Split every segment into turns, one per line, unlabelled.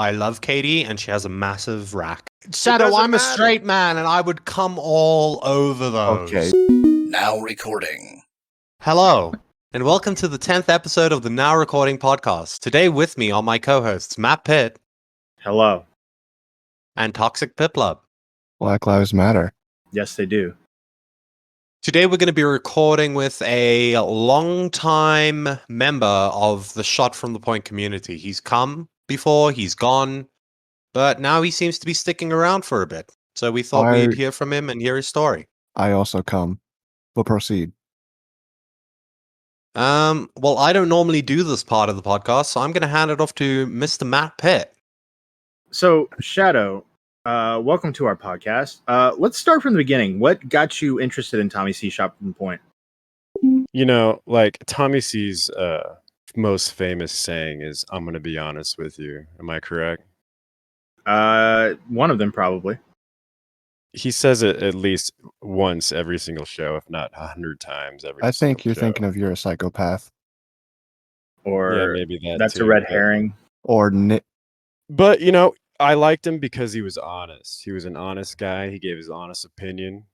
I love Katie, and she has a massive rack.
It
Shadow,
doesn't
I'm a
matter.
straight man, and I would come all over those.
Okay.
Now recording.
Hello, and welcome to the 10th episode of the Now Recording podcast. Today with me are my co-hosts, Matt Pitt
Hello.
and Toxic Piplub.
Black Lives Matter.
Yes, they do.
Today we're going to be recording with a long-time member of the Shot from the Point community. He's come before, he's gone, but now he seems to be sticking around for a bit. So we thought we'd hear from him and hear his story.
I also come. We'll proceed.
Well, I don't normally do this part of the podcast, so I'm going to hand it off to Mr. Matt Pitt.
So, Shadow, welcome to our podcast. Let's start from the beginning. What got you interested in Tommy C. Shot from the Point?
You know, like Tommy C's most famous saying is, "I'm going to be honest with you." Am I correct?
One of them, probably.
He says it at least once every single show, if not 100 times every.
I think you're
show.
thinking of You're a Psychopath.
Or
Yeah, maybe that.
that's
too,
a red
but-
herring.
Or
But you know, I liked him because he was honest. He was an honest guy. He gave his honest opinion,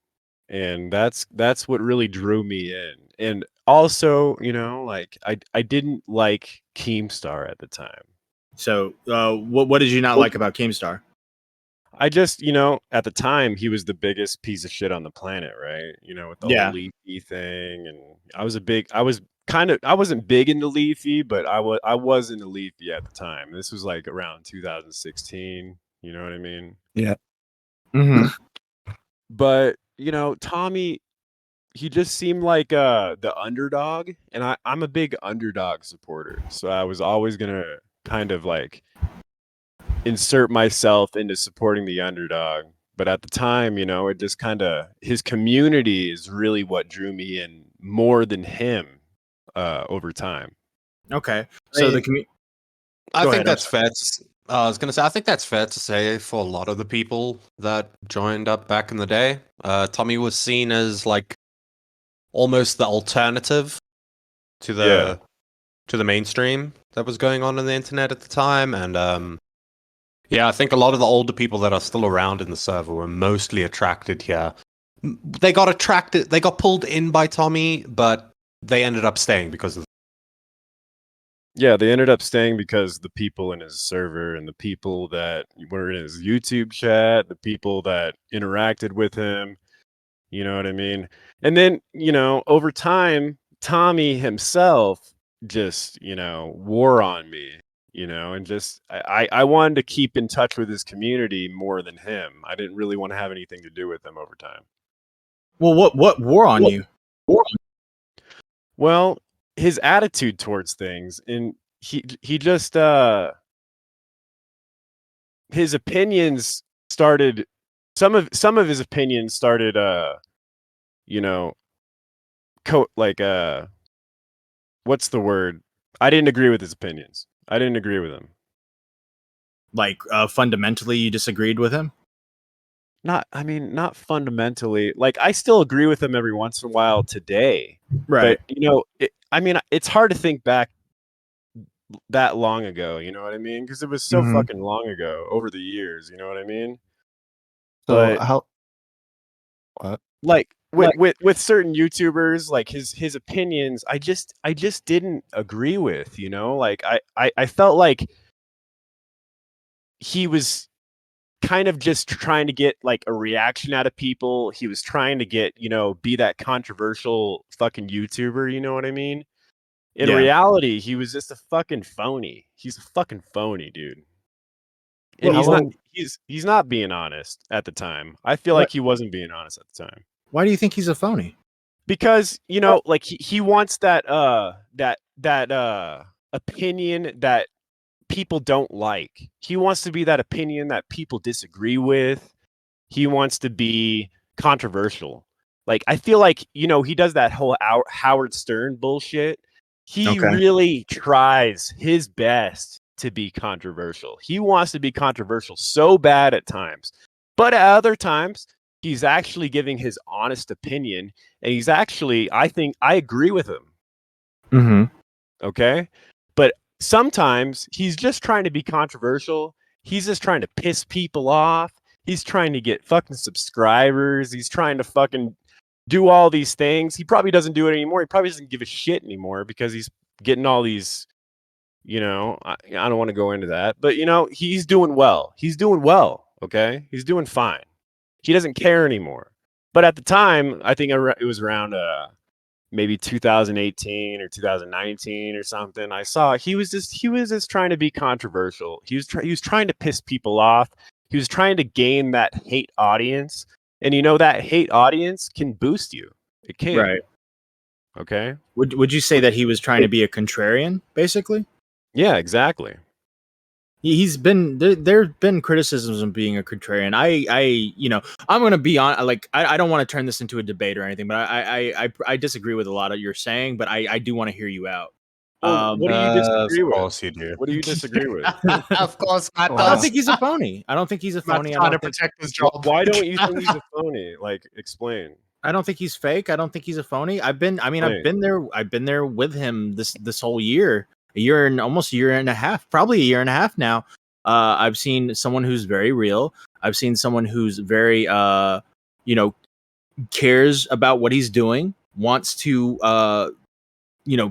and that's what really drew me in. And also, you know, like I didn't like Keemstar at the time.
So, what did you not like about Keemstar?
I just, you know, at the time he was the biggest piece of shit on the planet, right? You know, with the
Yeah.
whole Leafy thing, and I wasn't big into Leafy, but I was into Leafy at the time. This was like around 2016. You know what I mean?
Mm-hmm.
But you know, Tommy, he just seemed like the underdog, and I'm a big underdog supporter, so I was always gonna kind of like insert myself into supporting the underdog. But at the time, you know, it just kind of, his community is really what drew me in more than him over time.
Okay. So
I
Go
think
ahead,
that's fair. I was going to say, I think that's fair to say for a lot of the people that joined up back in the day. Tommy was seen as like almost the alternative to the mainstream that was going on the internet at the time, and yeah, I think a lot of the older people that are still around in the server were mostly attracted here. They got pulled in by Tommy, but they ended up staying because of.
Yeah, they ended up staying because the people in his server and the people that were in his YouTube chat, the people that interacted with him, you know what I mean? And then, you know, over time, Tommy himself just, you know, wore on me, you know, and just, I wanted to keep in touch with his community more than him. I didn't really want to have anything to do with him over time.
Well, what wore on you?
Well, his attitude towards things, and he just his opinions started, some of his opinions started you know, what's the word? I didn't agree with his opinions. I didn't agree with him.
Like, fundamentally, you disagreed with him?
Not fundamentally. Like, I still agree with him every once in a while today.
Right.
But, you know, it's hard to think back that long ago, you know what I mean? Because it was so
Mhm.
fucking long ago over the years, you know what I mean?
So
But-
how? What?
Like with certain YouTubers, like his opinions, I just didn't agree with, you know? Like I felt like he was kind of just trying to get like a reaction out of people. He was trying to get, you know, be that controversial fucking YouTuber, you know what I mean? In
Yeah.
reality, he was just a fucking phony. He's a fucking phony, dude. And
Well,
he's not being honest at the time. I feel like he wasn't being honest at the time.
Why do you think he's a phony?
Because, you know, like he wants that opinion that people don't like. He wants to be that opinion that people disagree with. He wants to be controversial. Like, I feel like, you know, he does that whole Howard Stern bullshit. He
Okay.
really tries his best to be controversial. He wants to be controversial so bad at times. But at other times, he's actually giving his honest opinion. And he's actually, I think, I agree with him.
Mm-hmm.
Okay? But sometimes he's just trying to be controversial. He's just trying to piss people off. He's trying to get fucking subscribers. He's trying to fucking do all these things. He probably doesn't do it anymore. He probably doesn't give a shit anymore because he's getting all these, I don't want to go into that, but he's doing well. He's doing well. Okay. He's doing fine. He doesn't care anymore. But at the time, I think it was around maybe 2018 or 2019 or something. I saw he was just trying to be controversial. He was trying to piss people off. He was trying to gain that hate audience. And that hate audience can boost you. It can.
Right.
Okay.
Would you say that he was trying to be a contrarian, basically?
Yeah, exactly.
He's been there've been criticisms of being a contrarian. I'm gonna be on, like, I don't want to turn this into a debate or anything, but I disagree with a lot of you're saying, but I do want to hear you out.
What do you disagree
Of
with?
course you do.
What do you disagree with?
Of course, Matt
Wow.
I don't
does.
think he's a phony. I don't think he's a
Matt's
phony. I
trying to
don't think,
protect his job.
Why don't you think he's a phony? Like, explain.
I don't think he's fake. I don't think he's a phony. I've been there with him this whole year, almost a year and a half, probably a year and a half now. I've seen someone who's very real. I've seen someone who's very cares about what he's doing, wants to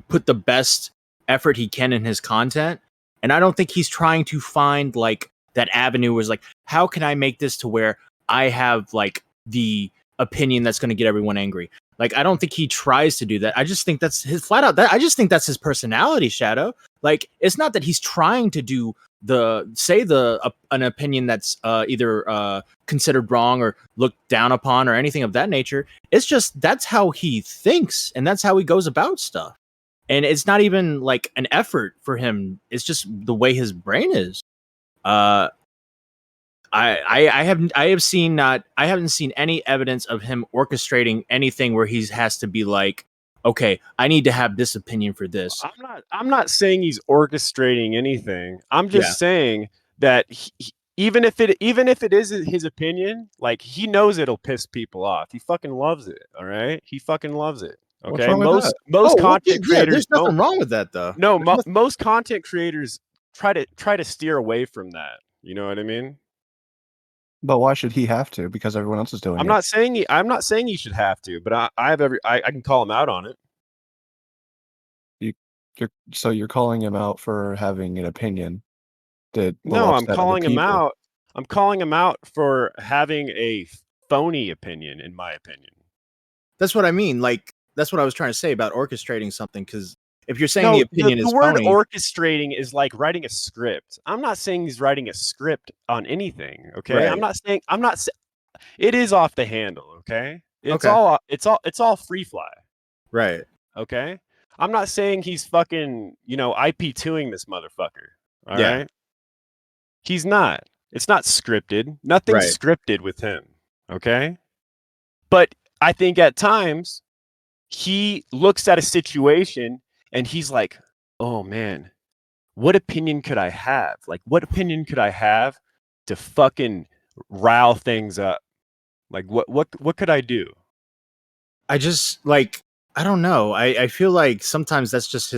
put the best effort he can in his content. And I don't think he's trying to find like that avenue where it's like, how can I make this to where I have like the opinion that's going to get everyone angry? Like, I don't think he tries to do that. I just think that's his flat out. I just think that's his personality, Shadow. Like, it's not that he's trying to do an opinion that's either considered wrong or looked down upon or anything of that nature. It's just that's how he thinks and that's how he goes about stuff. And it's not even like an effort for him. It's just the way his brain is. I haven't seen any evidence of him orchestrating anything where he has to be like, okay, I need to have this opinion for this.
I'm not saying he's orchestrating anything. I'm just saying that even if it is his opinion, like, he knows it'll piss people off. He fucking loves it. All right, he fucking loves it.
What's
Okay,
wrong with that?
most content creators.
There's nothing wrong with that, though.
No, most content creators try to steer away from that. You know what I mean?
But why should he have to? Because everyone else is doing
I'm
it.
not saying he should have to, but I can call him out on it.
So you're calling him out for having an opinion that will
No, I'm
upset other
calling him
people.
out. I'm calling him out for having a phony opinion, in my opinion.
That's what I mean. Like, that's what I was trying to say about orchestrating something. Because if you're saying
No,
the opinion
the
is
word
phony,
orchestrating is like writing a script. I'm not saying he's writing a script on anything. Okay,
Right.
I'm not. It is off the handle. Okay, it's
Okay.
all free fly.
right?
Okay, I'm not saying he's fucking IP2ing this motherfucker. All
Yeah.
right, he's not. It's not scripted. Nothing's
Right.
scripted with him. Okay, but I think at times he looks at a situation and he's like, oh man, what opinion could I have? Like, what opinion could I have to fucking rile things up? Like, what could I do?
I just like, I don't know. I feel like sometimes that's just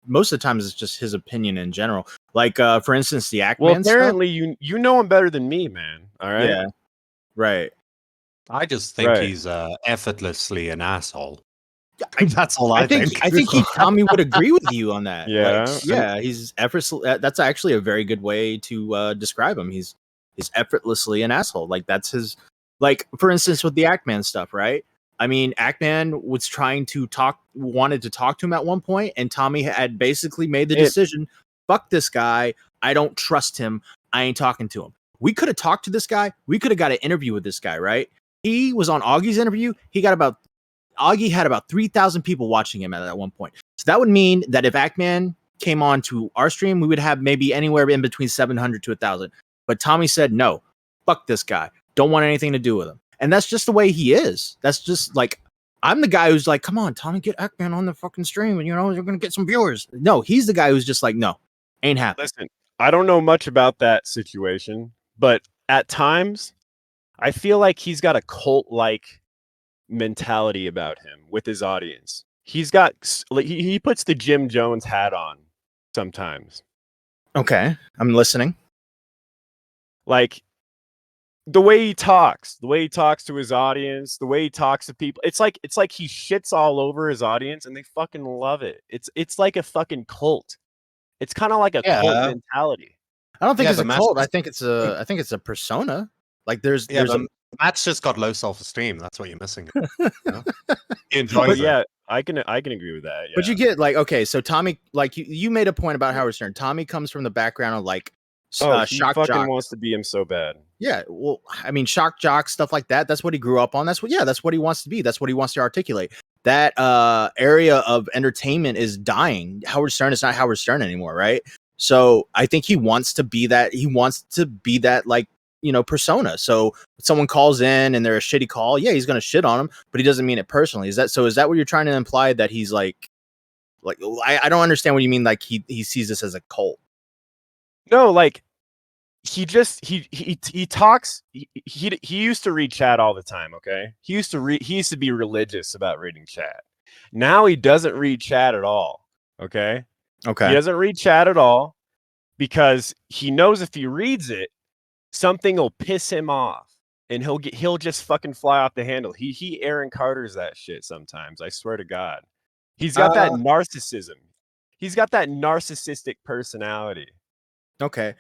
most of the times it's just his opinion in general. Like, for instance, the Ackman
Well,
stuff.
apparently you know him better than me, man. All right.
Yeah. Right.
I just think
Right.
he's effortlessly an asshole. That's all
I think Tommy would agree with you on that.
Yeah.
Like, yeah, he's effortlessly. That's actually a very good way to describe him. He's effortlessly an asshole. Like, that's his. Like, for instance, with the Ackman stuff, right? I mean, Ackman wanted to talk to him at one point, and Tommy had basically made the decision: fuck this guy. I don't trust him. I ain't talking to him. We could have talked to this guy. We could have got an interview with this guy, right? He was on Augie's interview. Augie had about 3,000 people watching him at that one point. So that would mean that if Ackman came on to our stream, we would have maybe anywhere in between 700 to 1,000. But Tommy said, no, fuck this guy. Don't want anything to do with him. And that's just the way he is. That's just like, I'm the guy who's like, come on, Tommy, get Ackman on the fucking stream and, you're going to get some viewers. No, he's the guy who's just like, no, ain't happening.
Listen, I don't know much about that situation, but at times I feel like he's got a cult-like mentality about him with his audience. He's got, like, he puts the Jim Jones hat on sometimes.
Okay, I'm listening.
Like the way he talks to his audience, the way he talks to people. It's like he shits all over his audience and they fucking love it. It's like a fucking cult. It's kind of like a cult
Yeah.
mentality.
I don't think
Yeah,
it's a
the match
cult.
was-
I think it's a persona. Like there's
Yeah,
a
Matt's just got low self-esteem. That's what you're missing. You know? He
But
enjoys it.
yeah, I can agree with that.
But
yeah.
you get like, okay, so Tommy, like you made a point about Howard Stern. Tommy comes from the background of like
he
shock
fucking
jock.
wants to be him so bad.
Yeah, well, I mean, shock jock stuff like that. That's what he grew up on. That's what he wants to be. That's what he wants to articulate. That area of entertainment is dying. Howard Stern is not Howard Stern anymore, right? So I think he wants to be that. He wants to be that, like, persona. So someone calls in and they're a shitty call. Yeah, he's gonna shit on him, but he doesn't mean it personally. Is that what you're trying to imply? That he's like I don't understand what you mean. Like he sees this as a cult.
No, like he talks. He used to read chat all the time. Okay, he used to be religious about reading chat. Now he doesn't read chat at all. Okay, he doesn't read chat at all because he knows if he reads it, something will piss him off and he'll just fucking fly off the handle. He Aaron Carter's that shit sometimes. I swear to God, he's got that narcissism. He's got that narcissistic personality.
Okay.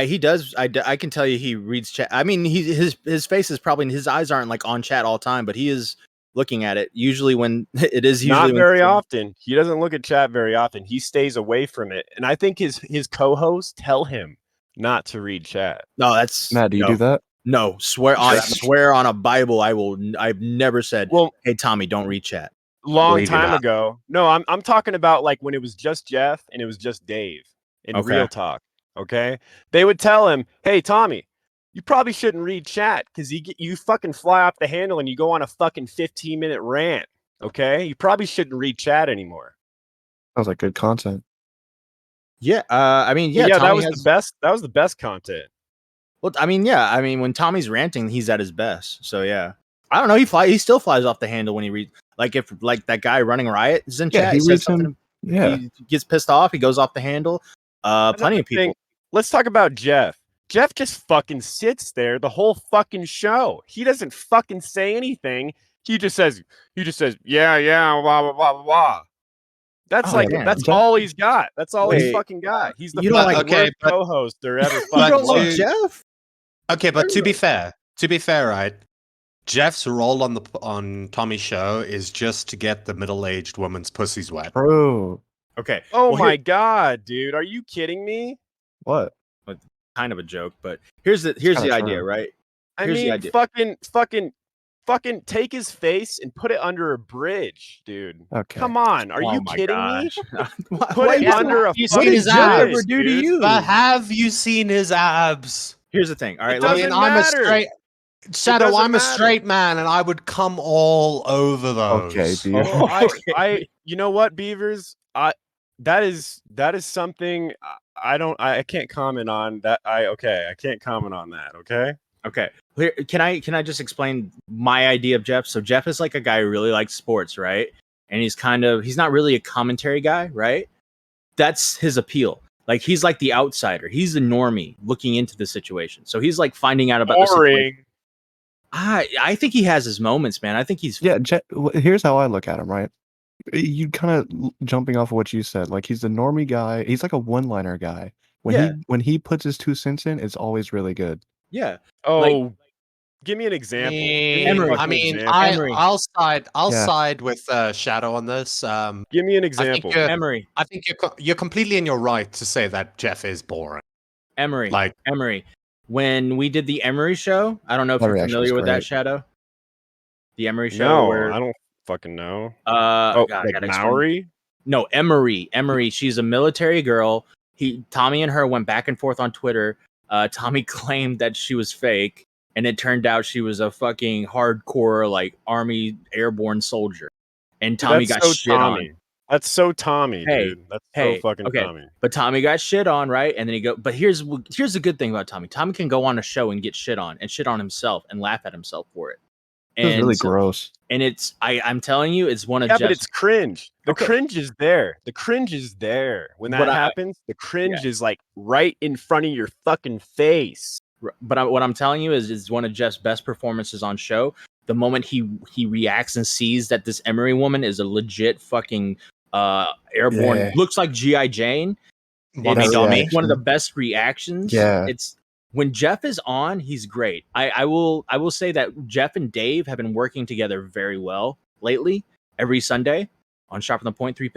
He does. I can tell you he reads chat. I mean, his face is probably, his eyes aren't like on chat all the time, but he is looking at it usually when it is usually
not very often. He doesn't look at chat very often. He stays away from it, and I think his co-hosts tell him not to read chat.
No, that's
Matt, do you
no,
do that?
No, I swear on a Bible, I've never said,
Well,
hey Tommy, don't read chat.
long
Believe it or
time
not.
ago. No, I'm talking about like when it was just Jeff and it was just Dave in
Okay.
Real Talk. Okay, they would tell him, "Hey Tommy, you probably shouldn't read chat because you fucking fly off the handle and you go on a fucking 15-minute rant. Okay, you probably shouldn't read chat anymore."
Sounds like good content.
Yeah, I mean, yeah,
that
Tommy
was the best. That was the best content.
Well, I mean, yeah, I mean, when Tommy's ranting, he's at his best. So yeah, I don't know. He still flies off the handle when he reads. Like if like that guy running riot is in
Yeah,
chat,
he
says
reads
something,
him. Yeah,
he gets pissed off, he goes off the handle. Plenty
Another
of people.
thing, let's talk about Jeff. Jeff just fucking sits there the whole fucking show. He doesn't fucking say anything. He just says, yeah, blah, blah, blah, blah. That's
Oh,
like,
damn.
that's
Jeff-
all he's got. That's all he's
Wait,
fucking got. He's the
you don't
fucking
like-
okay,
worst
but-
co-host there ever
You
fucking
don't like
was.
Jeff?
Okay, but to be fair, right? Jeff's role on Tommy's show is just to get the middle-aged woman's pussies wet.
bro.
Okay.
Oh
well,
my God, dude. Are you kidding me?
What?
kind of a joke, but here's the
kinda
idea,
true.
right?
I
Here's the
mean,
idea.
fucking take his face and put it under a bridge, dude.
Okay.
Come on. Are
Oh
you
my
kidding
gosh.
me?
What
Put it
is
under
that?
a
You
What
fucking
see
did
his
Jeff
abs,
ever do to
dude.
you?
But have you seen his abs?
Here's the thing. All right,
It
let
I
me,
doesn't
mean, I'm a
matter.
straight Shadow.
doesn't
I'm a
matter.
straight man, and I would come all over those.
Okay, dude.
Oh,
Okay.
I you know what, Beavers? That is something I can't comment on that. I can't comment on that. Okay.
Okay. Here, can I just explain my idea of Jeff? So Jeff is like a guy who really likes sports, right? And he's not really a commentary guy, right? That's his appeal. Like he's like the outsider. He's the normie looking into the situation. So he's like finding out about the situation. I think he has his moments, man. I think he's
Yeah, here's how I look at him, right? You kind of jumping off of what you said. Like he's the normie guy. He's like a one-liner guy. When he puts his 2 cents in, it's always really good.
yeah.
Oh, give me an example. Give me a
Emery.
fucking
I mean,
example.
Emery.
I'll
Yeah.
side with Shadow on this.
Give me an
I
example.
think,
Emery.
I think you're completely in your right to say that Jeff is boring.
Emery.
Like,
Emery. When we did the Emery show, I don't know if
That
you're
reaction
familiar
was
with that,
great.
Shadow. The Emery show.
No,
where,
I don't fucking know.
God, I
like
gotta explain.
Maori?
No, Emery. She's a military girl. Tommy and her went back and forth on Twitter. Tommy claimed that she was fake, and it turned out she was a fucking hardcore like Army airborne soldier. And Tommy
That's
got
so
shit
Tommy.
on.
That's so Tommy,
Hey,
dude. That's
hey,
so fucking
okay.
Tommy.
But Tommy got shit on, right? And then but here's the good thing about Tommy. Tommy can go on a show and get shit on himself and laugh at himself for it.
It was really
so-
gross.
And I'm telling you, it's one of
Yeah, but
Jeff's.
it's cringe. The
Okay.
cringe is there. The cringe is there. When that
But
happens, the cringe is like right in front of your fucking face.
But what I'm telling you is one of Jeff's best performances on show. The moment he reacts and sees that this Emery woman is a legit fucking airborne,
Yeah.
looks like G.I. Jane.
Mummy
It's
dummy.
one of the best reactions.
Yeah.
It's when Jeff is on, he's great. I will say that Jeff and Dave have been working together very well lately. Every Sunday on Sharp on the Point, 3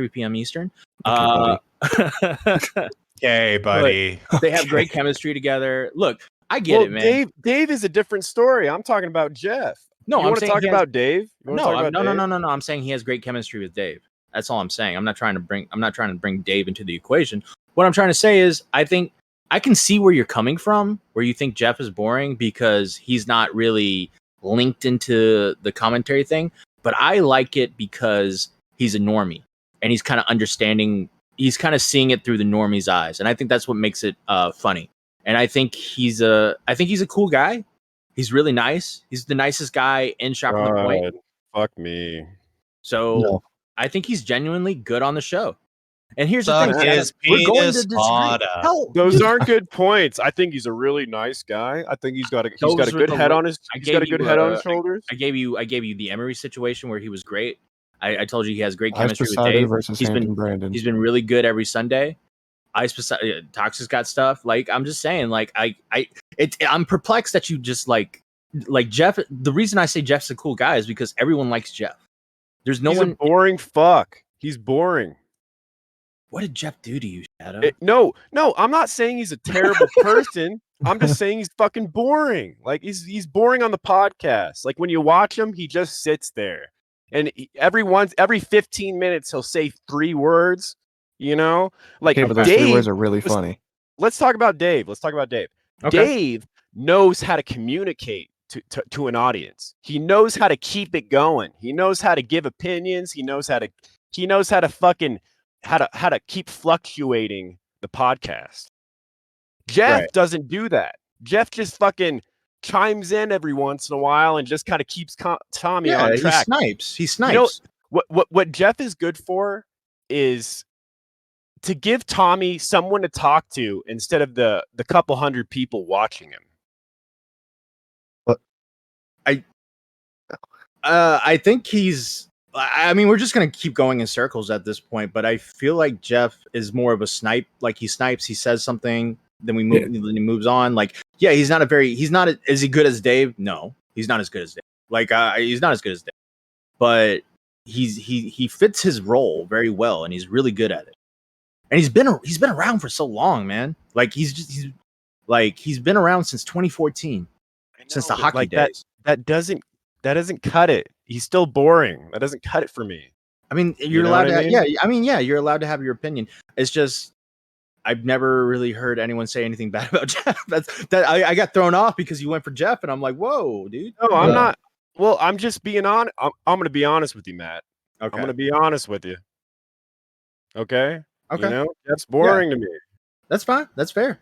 p.m. Eastern.
Okay,
Hey, buddy.
They have great chemistry together. Look, I get it, man.
Dave is a different story. I'm talking about Jeff.
No,
you
I'm
want to
saying
talk
he has-
about Dave? You wanna talk about Dave?
No. I'm saying he has great chemistry with Dave. That's all I'm saying. I'm not trying to bring Dave into the equation. What I'm trying to say is, I think I can see where you're coming from, where you think Jeff is boring because he's not really linked into the commentary thing. But I like it because he's a normie and he's kind of understanding. He's kind of seeing it through the normie's eyes, and I think that's what makes it funny. And I think he's a cool guy. He's really nice. He's the nicest guy in Sharp on the Point.
Fuck me.
So
No.
I think he's genuinely good on the show. And here's the
Suck
thing, Shannon,
his
we're going to
penis
disagree.
harder.
Hell,
Those
dude,
aren't good points. I think he's a really nice guy. I think he's got a
Those
good
were the
head
li-
on his
I
he's got a
gave
good
you,
head on his
uh,
shoulders.
I gave you the Emery situation where he was great. I told you he has great
Ice
chemistry with
Poseidon
Dave.
versus
He's
Hampton
been
Brandon.
he's been really good every Sunday. Toxic's got stuff. Like, I'm just saying, like, I'm perplexed that you just like Jeff. The reason I say Jeff's a cool guy is because everyone likes Jeff. There's no
He's
one.
a boring fuck. He's boring.
What did Jeff do to you, Shadow?
No, I'm not saying he's a terrible person. I'm just saying he's fucking boring. Like he's boring on the podcast. Like when you watch him, he just sits there, and every 15 minutes he'll say 3 words. You know, like
Okay, but those 3 words are really funny.
Let's talk about Dave.
Okay.
Dave knows how to communicate to an audience. He knows how to keep it going. He knows how to give opinions. He knows how to fucking how to keep fluctuating the podcast. Jeff doesn't do that. Jeff just fucking chimes in every once in a while and just kind of keeps Tommy on track.
He snipes.
You know, what Jeff is good for is to give Tommy someone to talk to instead of the couple hundred people watching him.
I think he's. I mean, we're just gonna keep going in circles at this point, but I feel like Jeff is more of a snipe. Like he snipes, he says something, then then he moves on. Like, yeah, is he good as Dave? No, he's not as good as Dave. Like, he's not as good as Dave, but he fits his role very well, and he's really good at it. And he's been around for so long, man. Like he's been around since 2014, since the hockey days.
That doesn't cut it. He's still boring. That doesn't cut it for me.
I mean, you're allowed to. You're allowed to have your opinion. It's just I've never really heard anyone say anything bad about Jeff. I got thrown off because you went for Jeff, and I'm like, whoa, dude.
No, I'm not. Well, I'm just being honest. I'm going to be honest with you, Matt.
Okay.
I'm going to be honest with you. Okay.
Okay.
You know, that's boring to me.
That's fine. That's fair.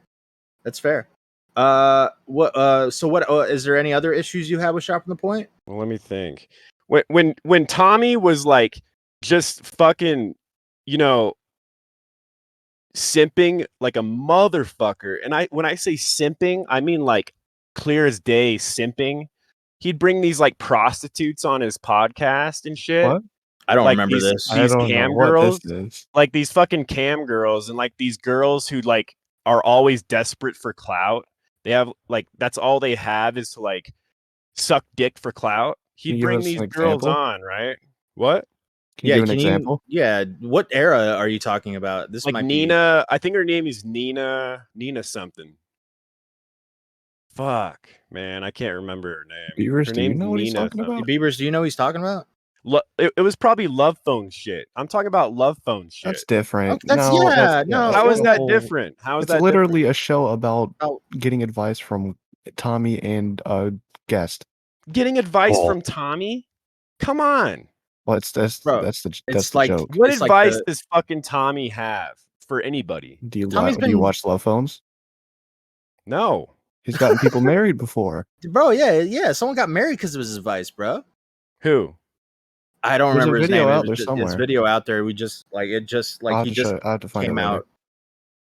That's fair. What is there any other issues you have with Sharp on the Point?
Well, let me think. When Tommy was like just fucking, you know, simping like a motherfucker, and when I say simping, I mean like clear as day simping. He'd bring these like prostitutes on his podcast and shit.
What?
I don't
Like
remember
these-
this.
I don't
cam
know what
girls?
this is.
Like these fucking cam girls and like these girls who like are always desperate for clout. They have like that's all they have is to like suck dick for clout.
Can you
He'd
give
bring
us
these
an
girls
example?
on, right? What?
Can you give an example?
What era are you talking about? This
Like
might
Nina, I think her name is Nina something. Fuck, man, I can't remember her name.
Beavers,
Her
do you
name's
know what he's
Nina
talking
something.
about?
be Beavers. Do you know what he's talking about?
It was probably love phone shit. I'm talking about love phone shit.
That's different.
Oh, that's-
no,
yeah,
that's,
no,
How is
that's
that
whole-
different? How is
It's
that
literally a show about
Oh.
getting advice from Tommy and a guest.
different? Getting advice
Oh.
from Tommy? Come on.
Well, that's
Bro,
the
it's
that's the
like-
joke.
What
It's like
advice
the-
does fucking Tommy have for anybody?
Do you
Tommy's
do
been-
you watch Love Phones?
No.
He's gotten people married before.
Bro, yeah. Someone got married because of his advice, bro.
Who?
I don't
There's a
remember his
video
name.
out
It
there
was just,
somewhere.
his video out there. We just like it. Just like
I'll
he
have to
just
show, I have to find
came
it later.
out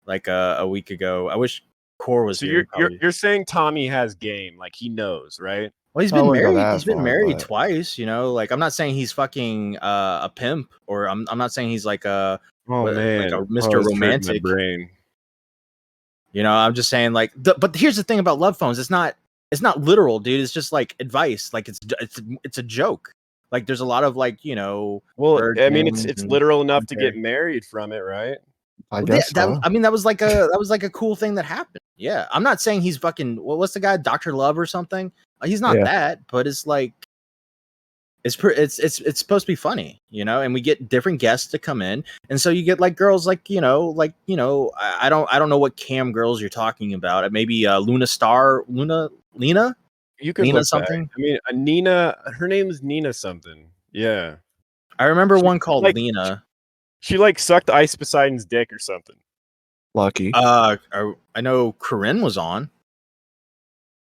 like a week ago. I wish Core was
So
here.
you're saying Tommy has game, like he knows, right?
Well, he's
I
been
wouldn't go
married.
that
He's been
far,
married
but-
twice. You know, like I'm not saying he's fucking a pimp, or I'm not saying he's like a
Oh
like
man,
a
Oh,
Mr.
it's hurting my
Romantic.
brain.
You know, I'm just saying like. But here's the thing about love phones. It's not literal, dude. It's just like advice. Like it's a joke. Like there's a lot of like
Well,
bird
I mean,
names
it's
and
literal enough to
commentary.
get married from it, right?
I
Well,
guess
that,
so.
I mean, that was like a cool thing that happened. Yeah, I'm not saying he's fucking. What's the guy, Doctor Love or something? He's not
Yeah.
that, but it's like it's supposed to be funny, and we get different guests to come in, and so you get like girls like I don't know what cam girls you're talking about. Maybe Lena Lena
You could
Nina
look
something.
back. I mean, Nina. Her name is Nina something. Yeah,
I remember
She-
one called
like-
Lena.
she like sucked Ice Poseidon's dick or something.
Lucky.
I know Corinne was on.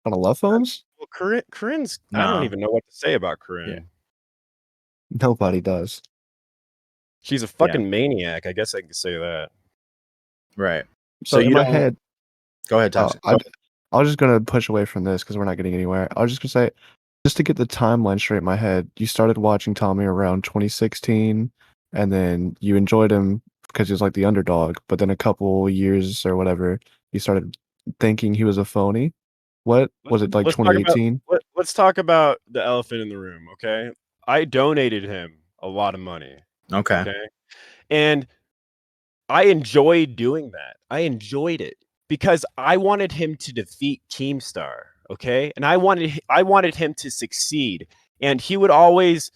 On a love phones?
Well, Corinne's. I
No.
don't even know what to say about Corinne.
Yeah.
Nobody does.
She's a fucking maniac. I guess I could say that.
Right.
So in
you
my
don't-
head,
Go ahead, Toxic.
I was just gonna push away from this because we're not getting anywhere. I was just gonna say, just to get the timeline straight in my head, you started watching Tommy around 2016, and then you enjoyed him because he was like the underdog. But then a couple years or whatever, you started thinking he was a phony. What was it like
Let's talk about-
2018?
Let's talk about the elephant in the room, okay? I donated him a lot of money.
Okay.
Okay. And I enjoyed doing that. I enjoyed it because I wanted him to defeat Keemstar. Okay. And I wanted him to succeed. And he would always,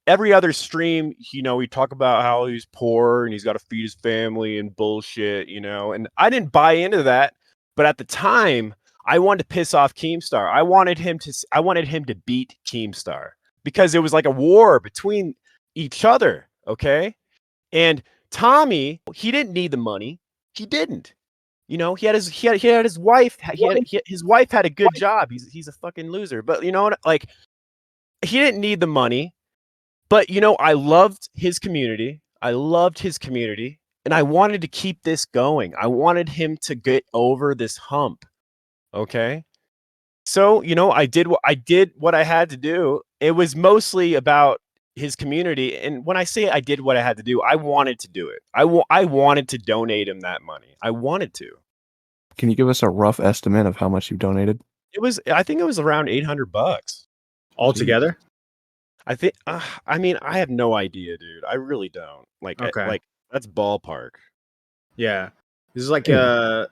every other stream, we talk about how he's poor and he's got to feed his family and bullshit, and I didn't buy into that. But at the time, I wanted to piss off Keemstar. I wanted him to beat Keemstar because it was like a war between each other. Okay. And Tommy, he didn't need the money. He didn't. He had his wife. His wife had a good job. He's a fucking loser. But you know what? Like, he didn't need the money. But I loved his community. And I wanted to keep this going. I wanted him to get over this hump. Okay. So, I did what I had to do. It was mostly about his community. And when I say I did what I had to do, I wanted to do it. I wanted to donate him that money. I wanted to.
Can you give us a rough estimate of how much you donated?
I think it was around $800
Altogether?
I think, I mean, I have no idea, dude. I really don't.
Okay.
Like that's ballpark.
Yeah. This is like
Yeah.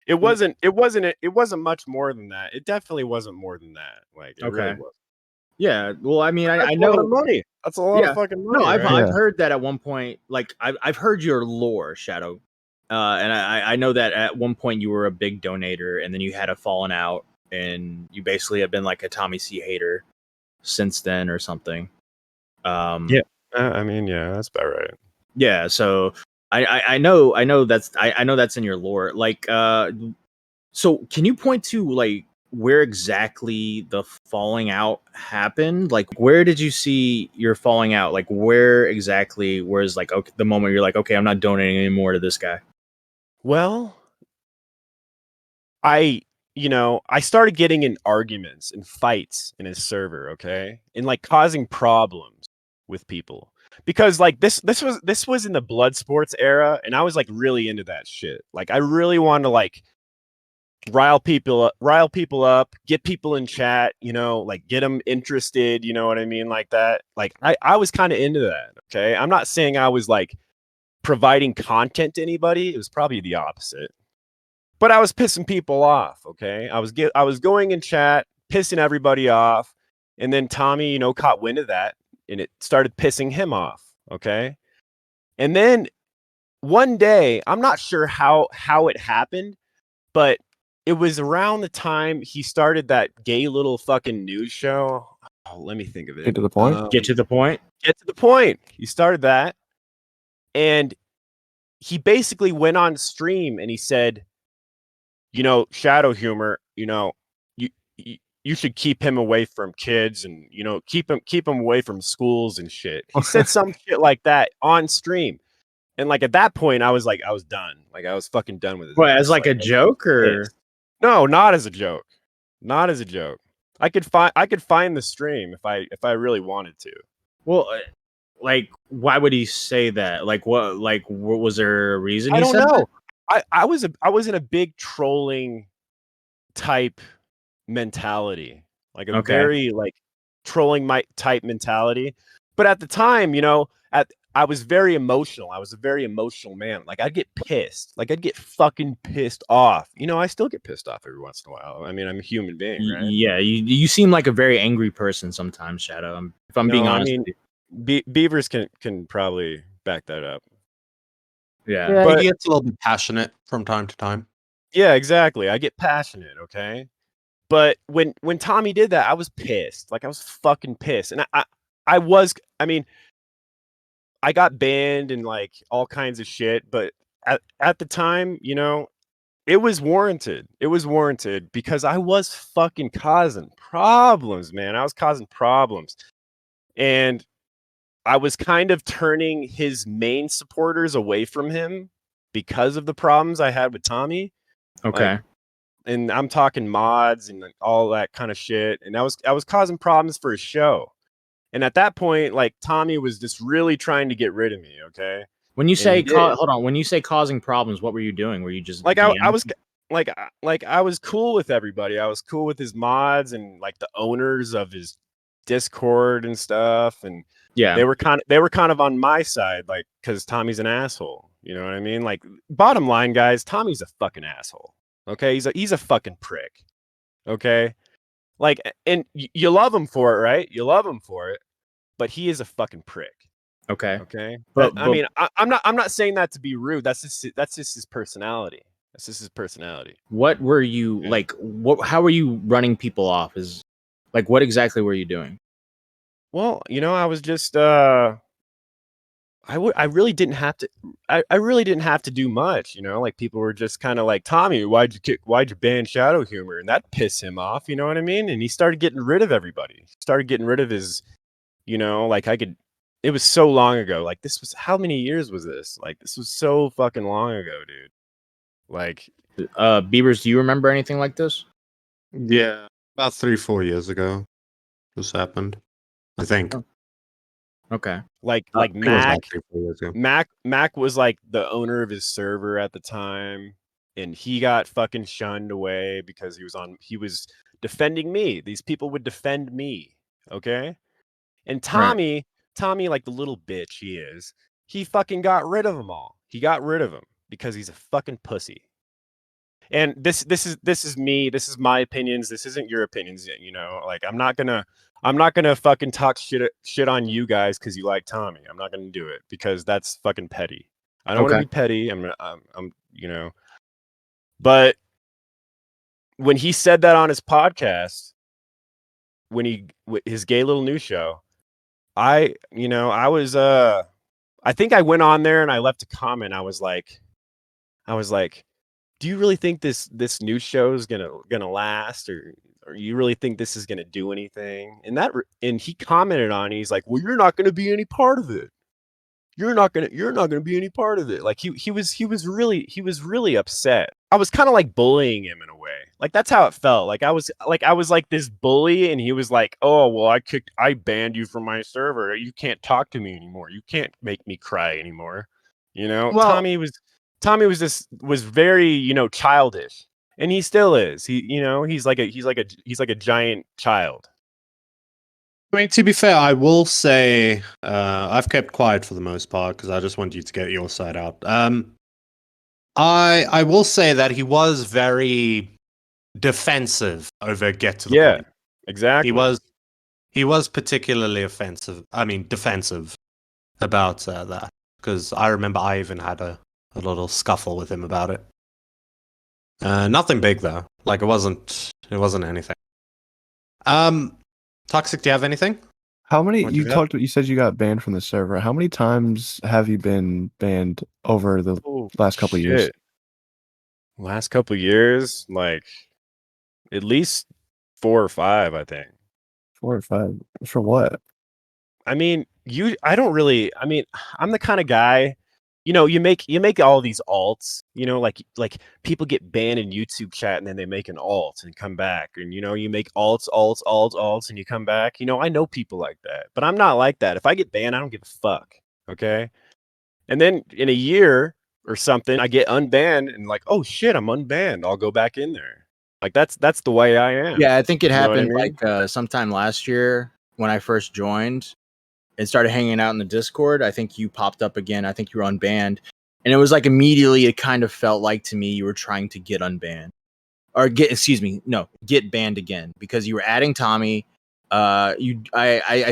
It wasn't much more than that. It definitely wasn't more than that. Like, it really
Okay.
was.
Yeah. Well, I mean, I
That's a
know
lot of money. That's a lot
Yeah.
of fucking money.
No, I've
right?
I've heard that at one point. Like I've heard your lore, Shadow, and I know that at one point you were a big donator, and then you had a fallen out, and you basically have been like a Tommy C hater since then, or something.
Yeah. I mean, yeah, that's about right.
Yeah. So I know that's I know that's in your lore. Like, so can you point to like where exactly the falling out happened? Like, where did you see your falling out? Like, where exactly was like okay, the moment you're like, okay, I'm not donating anymore to this guy?
Well, I started getting in arguments and fights in his server, okay? And like causing problems with people. Because like this was in the blood sports era, and I was like really into that shit. Like I really wanted to like rile people up, get people in chat, like get them interested, you know what I mean, like that. Like I was kind of into that, okay? I'm not saying I was like providing content to anybody. It was probably the opposite. But I was pissing people off, okay? I was going in chat, pissing everybody off, and then Tommy, caught wind of that, and it started pissing him off, okay? And then one day, I'm not sure how it happened, but it was around the time he started that gay little fucking news show. Oh, let me think of it.
Get to the point.
Get to the point.
Get to the point. He started that, and he basically went on stream and he said, Shadow Humor, you should keep him away from kids and keep him away from schools and shit. He said some shit like that on stream. And like at that point, I was done. Like I was fucking done with it.
What, as like a joke or?
Pissed. No, not as a joke. Not as a joke. I could find the stream if I really wanted to.
Well, like, why would he say that? Like, what was there a reason?
I
he
don't
said
know.
that?
I was in a big trolling type mentality, like a
Okay.
very like trolling my type mentality. But at the time, I was very emotional. I was a very emotional man. Like I'd get pissed. Like I'd get fucking pissed off. I still get pissed off every once in a while. I mean, I'm a human being, right?
Yeah, you seem like a very angry person sometimes, Shadow. If I'm being
No, I
honest
mean,
with you.
Beavers can probably back that up.
Yeah.
Yeah,
But-
he gets a little bit passionate from time to time.
Yeah, exactly. I get passionate, okay? But when Tommy did that, I was pissed. Like I was fucking pissed. And I mean, I got banned and like all kinds of shit, but at the time, it was warranted. It was warranted because I was fucking causing problems, man. I was causing problems. And I was kind of turning his main supporters away from him because of the problems I had with Tommy.
Okay.
And I'm talking mods and like all that kind of shit. And I was causing problems for his show. And at that point, like Tommy was just really trying to get rid of me. Okay.
When you
And
say
he did.
hold on, when you say causing problems, what were you doing? Were you just
Like I
DMing?
was like I was cool with everybody. I was cool with his mods and like the owners of his Discord and stuff. And
Yeah.
they were kind of on my side, like, because Tommy's an asshole. You know what I mean? Like, bottom line, guys, Tommy's a fucking asshole. Okay, he's a fucking prick. Okay, like, and you love him for it, right? You love him for it, but he is a fucking prick.
Okay.
Okay,
But-
I mean, I'm not saying that to be rude. That's just his personality. That's just his personality.
What were you
Yeah.
like? How were you running people off? Is like, what exactly were you doing?
Well, I was just I really didn't have to I really didn't have to do much, like people were just kind of like, Tommy, why'd you ban Shadow Humor? And that pissed him off, you know what I mean? And he started getting rid of everybody. He started getting rid of his, like it was so long ago. Like this was, how many years was this? Like this was so fucking long ago, dude. Like
Beavers, do you remember anything like this?
Yeah, about 3-4 years ago, this happened. I think.
Oh. Okay.
like
I think it was about
Mac
3-4 years ago.
Mac was like the owner of his server at the time, and he got fucking shunned away because he was defending me. These people would defend me, okay? And Tommy, like the little bitch he is, he fucking got rid of them all. He got rid of them because he's a fucking pussy. And this is me. This is my opinions. This isn't your opinions. Like I'm not gonna fucking talk shit on you guys because you like Tommy. I'm not gonna do it because that's fucking petty. I don't want to
Okay.
be petty. But when he said that on his podcast, his gay little news show, I think I went on there and I left a comment. I was like, do you really think this news show is gonna last, or you really think this is gonna do anything? And he commented on it. He's like, well, you're not gonna be any part of it. You're not gonna be any part of it. Like he was really upset. I was kind of like bullying him in a way. Like that's how it felt. Like I was like this bully, and he was like, oh well, I banned you from my server. You can't talk to me anymore. You can't make me cry anymore.
Well-
Tommy was very, childish, and he still is. He's like a giant child.
I mean, to be fair, I will say I've kept quiet for the most part because I just want you to get your side out. I will say that he was very defensive over Get to the
Yeah,
Point.
exactly.
He was particularly defensive about that, because I remember I even had a little scuffle with him about it. Nothing big though. Like it wasn't anything. Toxic, do you have anything?
How many
What'd you
you
got?
talked? You said you got banned from the server. How many times have you been banned over the
Oh,
last couple of years?
shit. Last couple of years, like at least 4 or 5, I think.
4 or 5 for what?
I mean, I'm the kind of guy you know, you make all these alts, you know, like people get banned in YouTube chat and then they make an alt and come back. And you know, you make alts, and you come back. You know, I know people like that, but I'm not like that. If I get banned, I don't give a fuck. Okay. And then in a year or something, I get unbanned and like, oh shit, I'm unbanned. I'll go back in there. Like that's the way I am.
Yeah, I think it
You know what I
happened
mean?
like sometime last year when I first joined and started hanging out in the Discord. I think you popped up again. I think you were unbanned. And it was like immediately it kind of felt like to me you were trying to get unbanned. Or get banned again because you were adding Tommy. I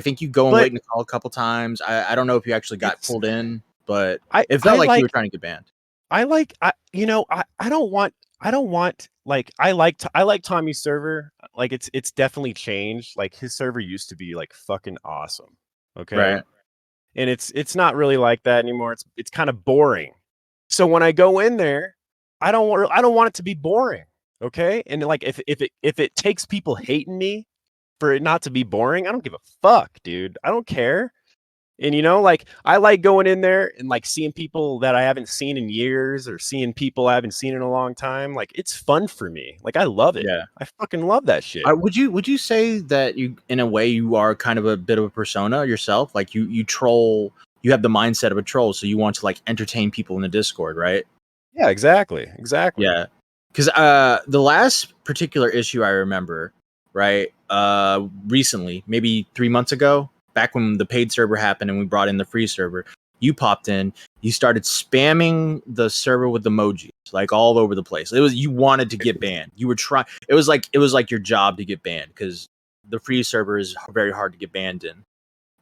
think you go and
But
wait in the call a couple times. I don't know if you actually got
it's
pulled in, but
I
it felt
I
like you were
like
trying to get banned.
I don't want like I like Tommy's server. Like it's definitely changed. Like his server used to be like fucking awesome. Okay.
Right.
And it's not really like that anymore. It's kind of boring. So when I go in there, I don't want it to be boring. Okay? And like if it takes people hating me for it not to be boring, I don't give a fuck, dude. I don't care. And you know, like I like going in there and like seeing people that I haven't seen in years or seeing people I haven't seen in a long time. Like it's fun for me. Like I love it.
Yeah.
I fucking love that shit.
Would you say that you in a way you are kind of a bit of a persona yourself? Like you troll, you have the mindset of a troll, so you want to like entertain people in the Discord, right?
Yeah, exactly. Exactly.
Yeah. Because the last particular issue I remember, right, recently, maybe 3 months ago, back when the paid server happened and we brought in the free server, you popped in, you started spamming the server with emojis, like all over the place. It was you wanted to get banned. You were trying. It was like your job to get banned because the free server is very hard to get banned in.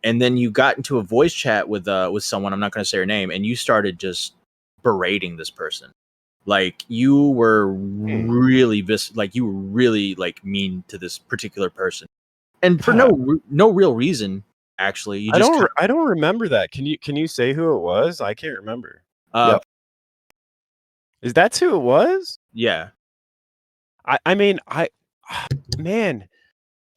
And then you got into a voice chat with someone. I'm not going to say her name, and you started just berating this person. Like you were really like you were really like mean to this particular person, and for no real reason. Actually, you just
I don't remember that. Can you say who it was? I can't remember.
Yep.
Is that who it was?
yeah.
I mean, man,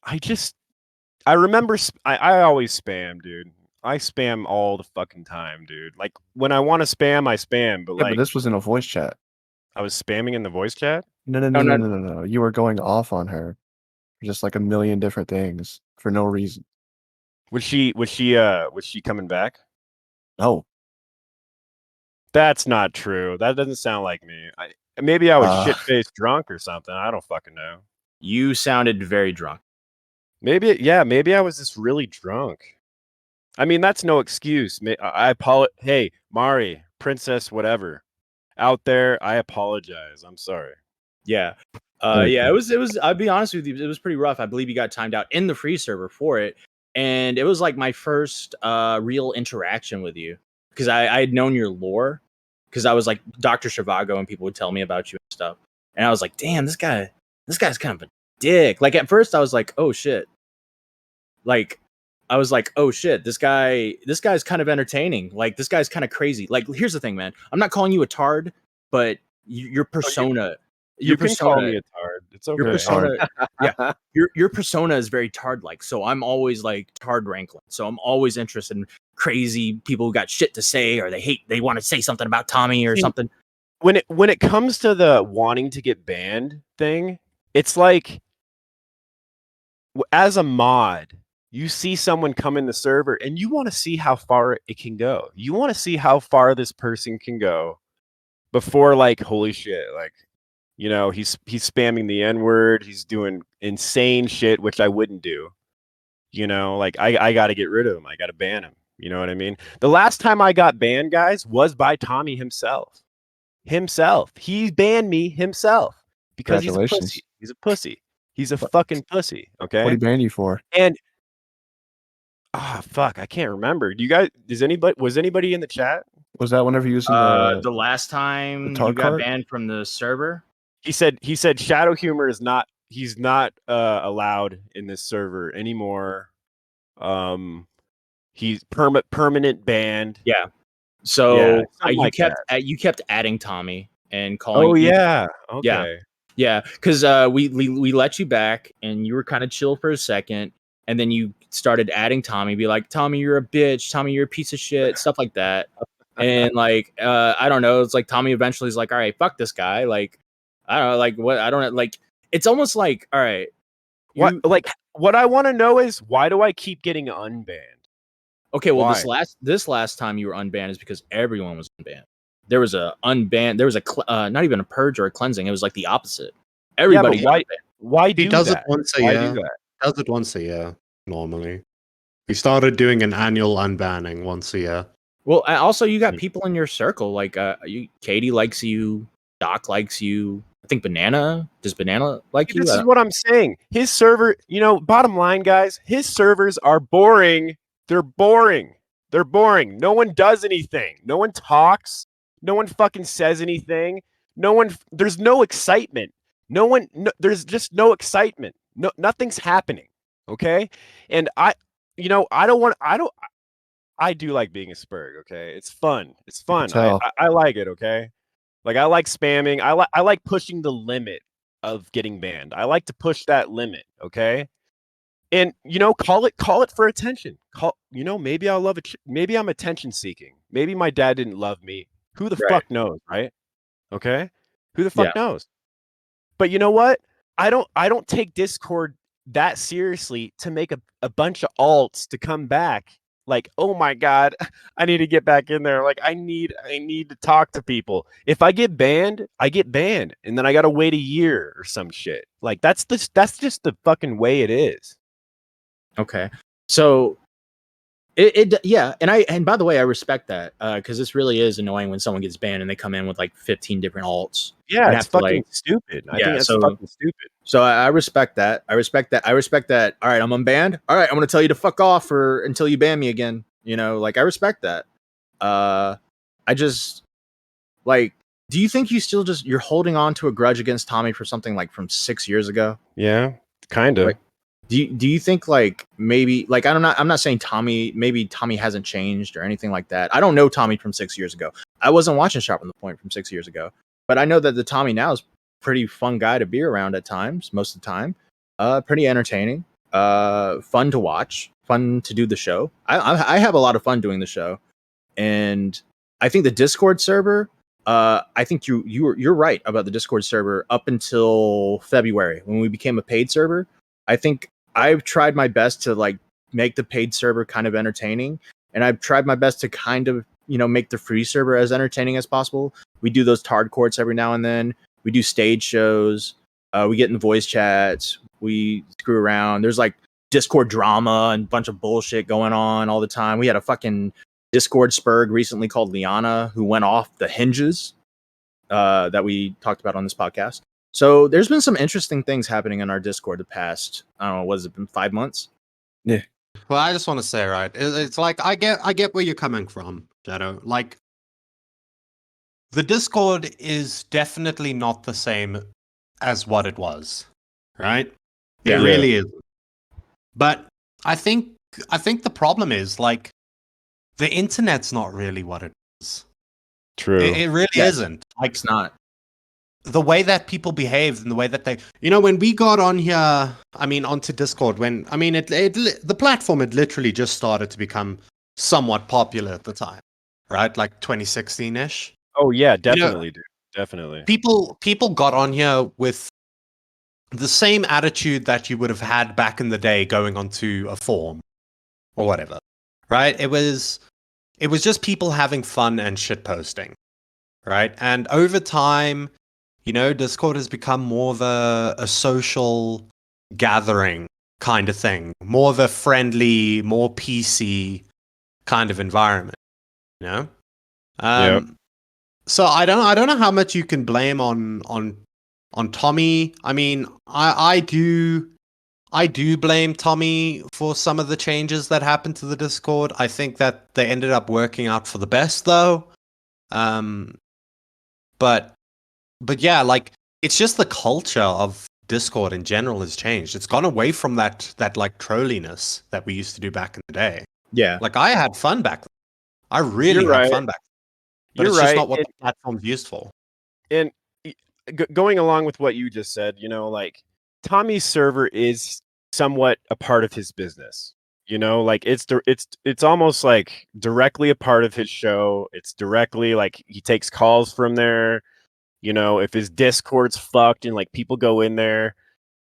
I remember I always spam, dude. I spam all the fucking time, dude. Like when I want to spam, I spam, but
Yeah,
like
but this was in a voice chat.
I was spamming in the voice chat.
No. You were going off on her for just like a million different things for no reason.
Was she coming back?
No.
That's not true. That doesn't sound like me. Maybe I was shit
Uh,
faced drunk or something. I don't fucking know.
You sounded very drunk.
Maybe I was just really drunk. I mean, that's no excuse. I apologize. Hey, Mari, princess, whatever, out there, I apologize. I'm sorry.
Yeah.
Thank
Yeah,
you.
it was, I'll be honest with you, it was pretty rough. I believe you got timed out in the free server for it. And it was like my first real interaction with you. Because I had known your lore. Because I was like Dr. Shivago and people would tell me about you and stuff. And I was like, damn, this guy's kind of a dick. Like at first I was like, oh shit. Like I was like, oh shit, this guy's kind of entertaining. Like this guy's kind of crazy. Like here's the thing, man. I'm not calling you a tard, but your persona,
You can call me a tard. It's okay.
your persona, yeah, your persona is very tard like. So I'm always like tard rankling. So I'm always interested in crazy people who got shit to say or they want to say something about Tommy or
See,
something.
When it comes to the wanting to get banned thing, it's like as a mod, you see someone come in the server and you want to see how far it can go. You want to see how far this person can go before like holy shit, like you know, he's spamming the N-word, he's doing insane shit which I wouldn't do. You know, like I got to get rid of him. I got to ban him. You know what I mean? The last time I got banned, guys, was by Tommy himself. He banned me himself because he's a
Congratulations.
pussy. He's a pussy. He's a fucking pussy.
What did he
Okay.
ban you for?
And fuck, I can't remember. Do you guys? Was anybody in the chat?
Was that whenever you was in
The last time
tar
you got
cart?
banned from the server,
He said Shadow Humor is not. He's not allowed in this server anymore. He's permanent banned.
yeah. So
something like
you kept adding Tommy and calling.
Oh yeah.
Yeah.
Okay.
Yeah, because we let you back and you were kind of chill for a second, and then you started adding Tommy, be like, Tommy, you're a bitch, Tommy, you're a piece of shit, stuff like that. And like I don't know, it's like Tommy eventually is like, all right, fuck this guy. Like I don't know, like what I don't know, like it's almost like, all right, you
what I want to know is why do I keep getting unbanned?
okay, well
Why?
this last time you were unbanned is because everyone was unbanned. There was a unbanned, there was a not even a purge or a cleansing, it was like the opposite. Everybody got banned.
Why
He
do
does
that?
it once a
Why
year.
do that?
Does it once a year normally. He started doing an annual unbanning once a year.
Well, also you got
Hmm.
people in your circle like Katie likes you, Doc likes you. I think does Banana like you?
This is what I'm saying. His server, bottom line, guys, his servers are boring. They're boring. They're boring. No one does anything. No one talks. No one fucking says anything. There's no excitement. There's just no excitement. No, nothing's happening. Okay. And I do like being a Spurg. Okay. It's fun. It's fun.
tell.
I like it. Okay. Like I like spamming. I like pushing the limit of getting banned. I like to push that limit, okay? And call it for attention. Maybe I'll love it. Maybe I'm attention seeking. Maybe my dad didn't love me. Who the
Right.
fuck knows, right? Okay? Who the
Yeah.
fuck knows? But you know what? I don't take Discord that seriously to make a bunch of alts to come back. Like, oh my god, I need to get back in there. Like, I need to talk to people. If I get banned, I get banned, and then I gotta wait a year or some shit. Like, that's just the fucking way it is.
Okay. So yeah, and by the way, I respect that because this really is annoying when someone gets banned and they come in with like 15 different alts.
Yeah,
and
it's
have to,
fucking
like,
stupid. I
yeah,
think that's
so-
fucking stupid.
So I respect that. I respect that. All right, I'm unbanned. All right, I'm gonna tell you to fuck off until you ban me again. Like I respect that. I just like. Do you think you're holding on to a grudge against Tommy for something like from 6 years ago?
Yeah, kind of.
Like, do you think like maybe like I'm not saying maybe Tommy hasn't changed or anything like that. I don't know Tommy from 6 years ago. I wasn't watching Sharp on the Point from 6 years ago, but I know that the Tommy now is pretty fun guy to be around at times, most of the time. Pretty entertaining. Fun to watch. Fun to do the show. I have a lot of fun doing the show, and I think the Discord server. I think you're right about the Discord server up until February when we became a paid server. I think I've tried my best to like make the paid server kind of entertaining, and I've tried my best to kind of make the free server as entertaining as possible. We do those tard courts every now and then. We do stage shows. We get in the voice chats. We screw around. There's like Discord drama and a bunch of bullshit going on all the time. We had a fucking Discord Spurg recently called Liana who went off the hinges that we talked about on this podcast. So there's been some interesting things happening in our Discord the past, I don't know, what has it been, 5 months?
Well, I just want to say, right, it's like I get where you're coming from, Shadow. Like, the Discord is definitely not the same as what it was, right?
Yeah.
It really is. But I think the problem is like the internet's not really what it is.
True.
It really isn't. Like,
It's not.
the way that people behave and the way that they, when we got on here, onto Discord, the platform had literally just started to become somewhat popular at the time, right? Like 2016-ish.
Oh yeah, definitely, dude. Definitely.
People got on here with the same attitude that you would have had back in the day going onto a forum or whatever, right? It was just people having fun and shit posting, right? And over time, Discord has become more of a social gathering kind of thing, more of a friendly, more PC kind of environment,
Yep.
So I don't know how much you can blame on Tommy. I mean, I do blame Tommy for some of the changes that happened to the Discord. I think that they ended up working out for the best, though. But yeah, like, it's just the culture of Discord in general has changed. It's gone away from that like trolliness that we used to do back in the day.
Yeah.
Like, I had fun back then. I really
You're
had
right.
fun back then. But
You're
it's just
right.
not what the platform's used for.
And going along with what you just said, like Tommy's server is somewhat a part of his business. You know, like it's almost like directly a part of his show. It's directly like he takes calls from there. You know, if his Discord's fucked and like people go in there,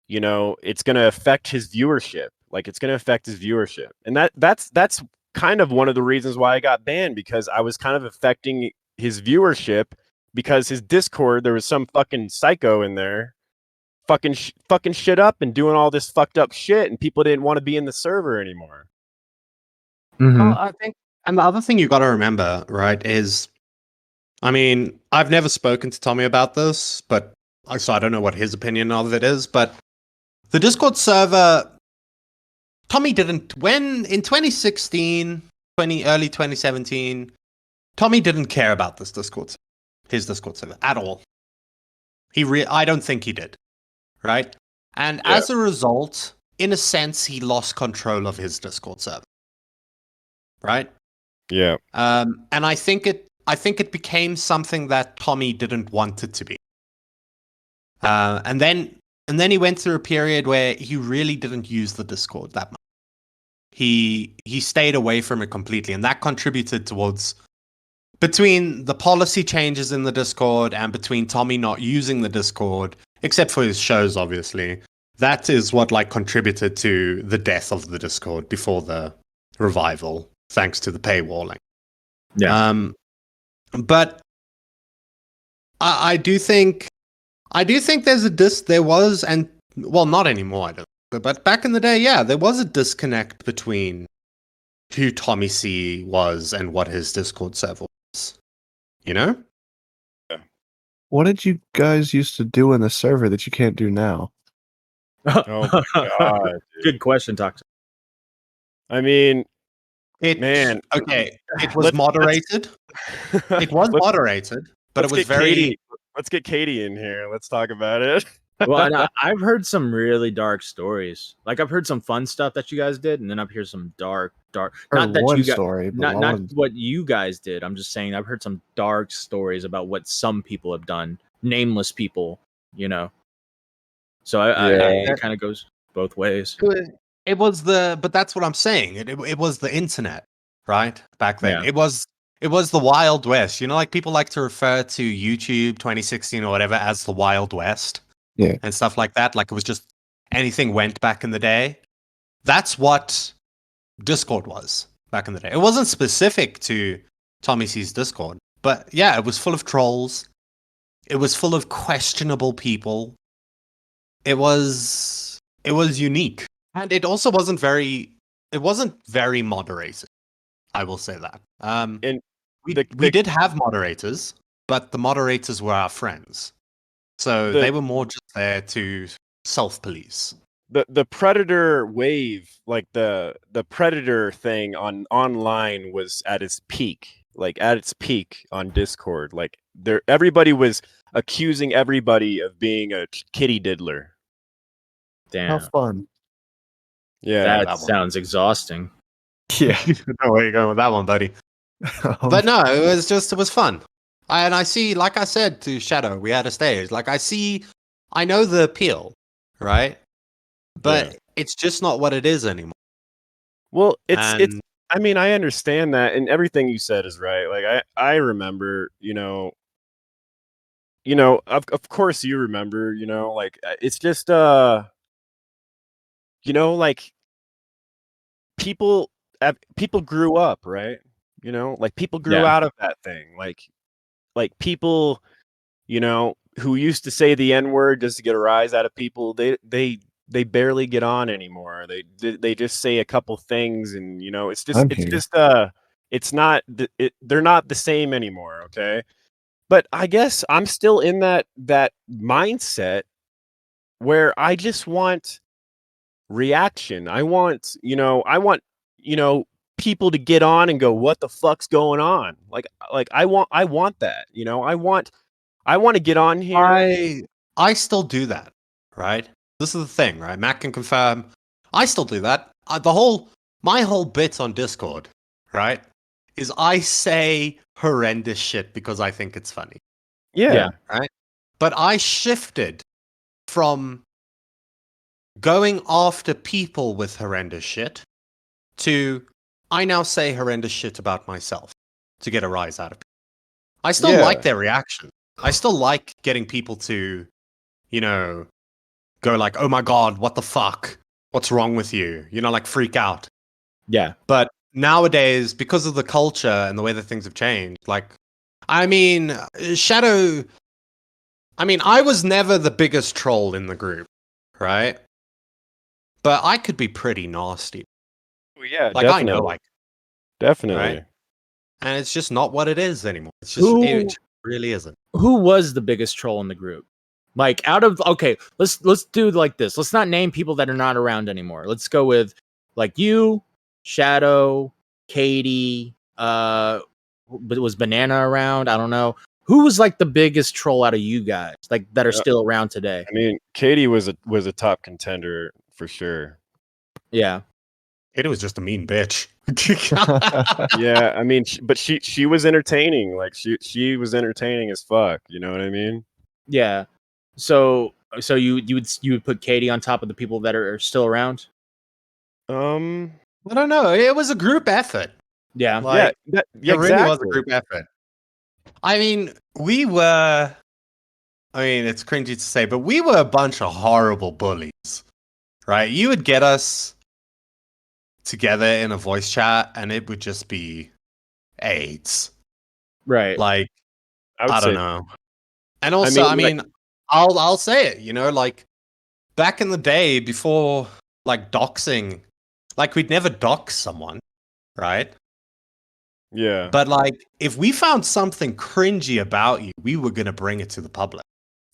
you know, it's gonna affect his viewership. Like it's gonna affect his viewership, and that's kind of one of the reasons why I got banned, because I was kind of affecting his viewership because his Discord, there was some fucking psycho in there fucking shit up and doing all this fucked up shit, and people didn't want to be in the server anymore.
Well, I think, and the other thing you got to remember, right, is, I mean, I've never spoken to Tommy about this, but so I don't know what his opinion of it is. But the Discord server, Tommy didn't when in 2016, early 2017, Tommy didn't care about this his Discord server at all. I don't think he did, right? And
Yeah.
as a result, in a sense, he lost control of his Discord server, right?
Yeah.
And I think it became something that Tommy didn't want it to be. And then he went through a period where he really didn't use the Discord that much. He stayed away from it completely, and that contributed towards, between the policy changes in the Discord and between Tommy not using the Discord, except for his shows, obviously. That is what like contributed to the death of the Discord before the revival, thanks to the paywalling.
Yeah.
But I do think there's there was, and well, not anymore, I don't. But back in the day, yeah, there was a disconnect between who Tommy C was and what his Discord server was. You know?
What did you guys used to do in the server that you can't do now?
Oh my god. Dude.
Good question, Toxic.
I mean,
Okay, it was moderated. It was moderated, but it was very.
Let's get Katie in here. Let's talk about it.
Well, and I've heard some really dark stories. Like I've heard some fun stuff that you guys did, and then I've heard some dark. Not that
one
you guys,
story, but
not
one.
what you guys did. I'm just saying I've heard some dark stories about what some people have done, nameless people. You know. So it kind of goes both ways.
It was but that's what I'm saying. It was the internet, right? Back then,
Yeah.
it was the Wild West. You know, like people like to refer to YouTube 2016 or whatever as the Wild West.
Yeah.
And stuff like that. Like it was just anything went back in the day. That's what Discord was back in the day. It wasn't specific to Tommy C's Discord, but yeah, it was full of trolls. It was full of questionable people. It was unique. And it also wasn't very moderated. I will say that.
And
we did have moderators, but the moderators were our friends. So they were more just there to self-police.
The Predator wave, like the Predator thing online was at its peak. Like at its peak on Discord. Like everybody was accusing everybody of being a kitty diddler.
Damn.
How fun.
Yeah.
That sounds exhausting.
Yeah.
No, where you going with that one, buddy? But no, it was fun. And I see, like I said to Shadow, we had a stage. Like I know the appeal, right? But it's just not what it is anymore.
Well, it's. I mean, I understand that, and everything you said is right. Like I remember, of course you remember, like it's just, like people grew up, right? Like people grew out of that thing, like people, who used to say the N-word just to get a rise out of people, they barely get on anymore. They just say a couple things, and it's not they're not the same anymore. Okay, but I guess I'm still in that mindset where I just want reaction. I want people to get on and go, what the fuck's going on? Like I want that, I want to get on here.
I still do that, right? This is the thing, right? Matt can confirm. I still do that. My whole bit on Discord, right, is I say horrendous shit because I think it's funny.
Yeah.
Right? But I shifted from going after people with horrendous shit to I now say horrendous shit about myself to get a rise out of people. I still
Yeah.
like their reaction. I still like getting people to, you know, go like, "Oh my god, what the fuck? What's wrong with you?" You know, like freak out.
Yeah.
But nowadays, because of the culture and the way that things have changed, like, I mean, Shadow. I mean, I was never the biggest troll in the group, right? But I could be pretty nasty.
Well, yeah,
Like, I know,
definitely. Definitely.
right? And it's just not what it is anymore. It's just,
Who
it really isn't.
who was the biggest troll in the group? Like out of okay, let's do like this. Let's not name people that are not around anymore. Let's go with like you, Shadow, Katie, but was Banana around? I don't know. Who was like the biggest troll out of you guys, like that are
Yeah.
still around today?
I mean, Katie was a top contender for sure.
Yeah.
It was just a mean bitch.
Yeah, I mean, but she was entertaining. Like she was entertaining as fuck. You know what I mean?
Yeah. So you would put Katie on top of the people that are still around?
Um,
I don't know. It was a group effort.
Yeah.
Like,
yeah,
it really was a
exactly.
group effort. I mean, we were. I mean, it's cringy to say, but we were a bunch of horrible bullies, right? You would get us together in a voice chat, and it would just be AIDS.
Right.
Like,
I would
I don't
say
know. And also, I
mean,
mean, I'll say it. You know, like back in the day, before like doxing, like we'd never dox someone, right?
yeah.
But like, if we found something cringy about you, we were gonna bring it to the public.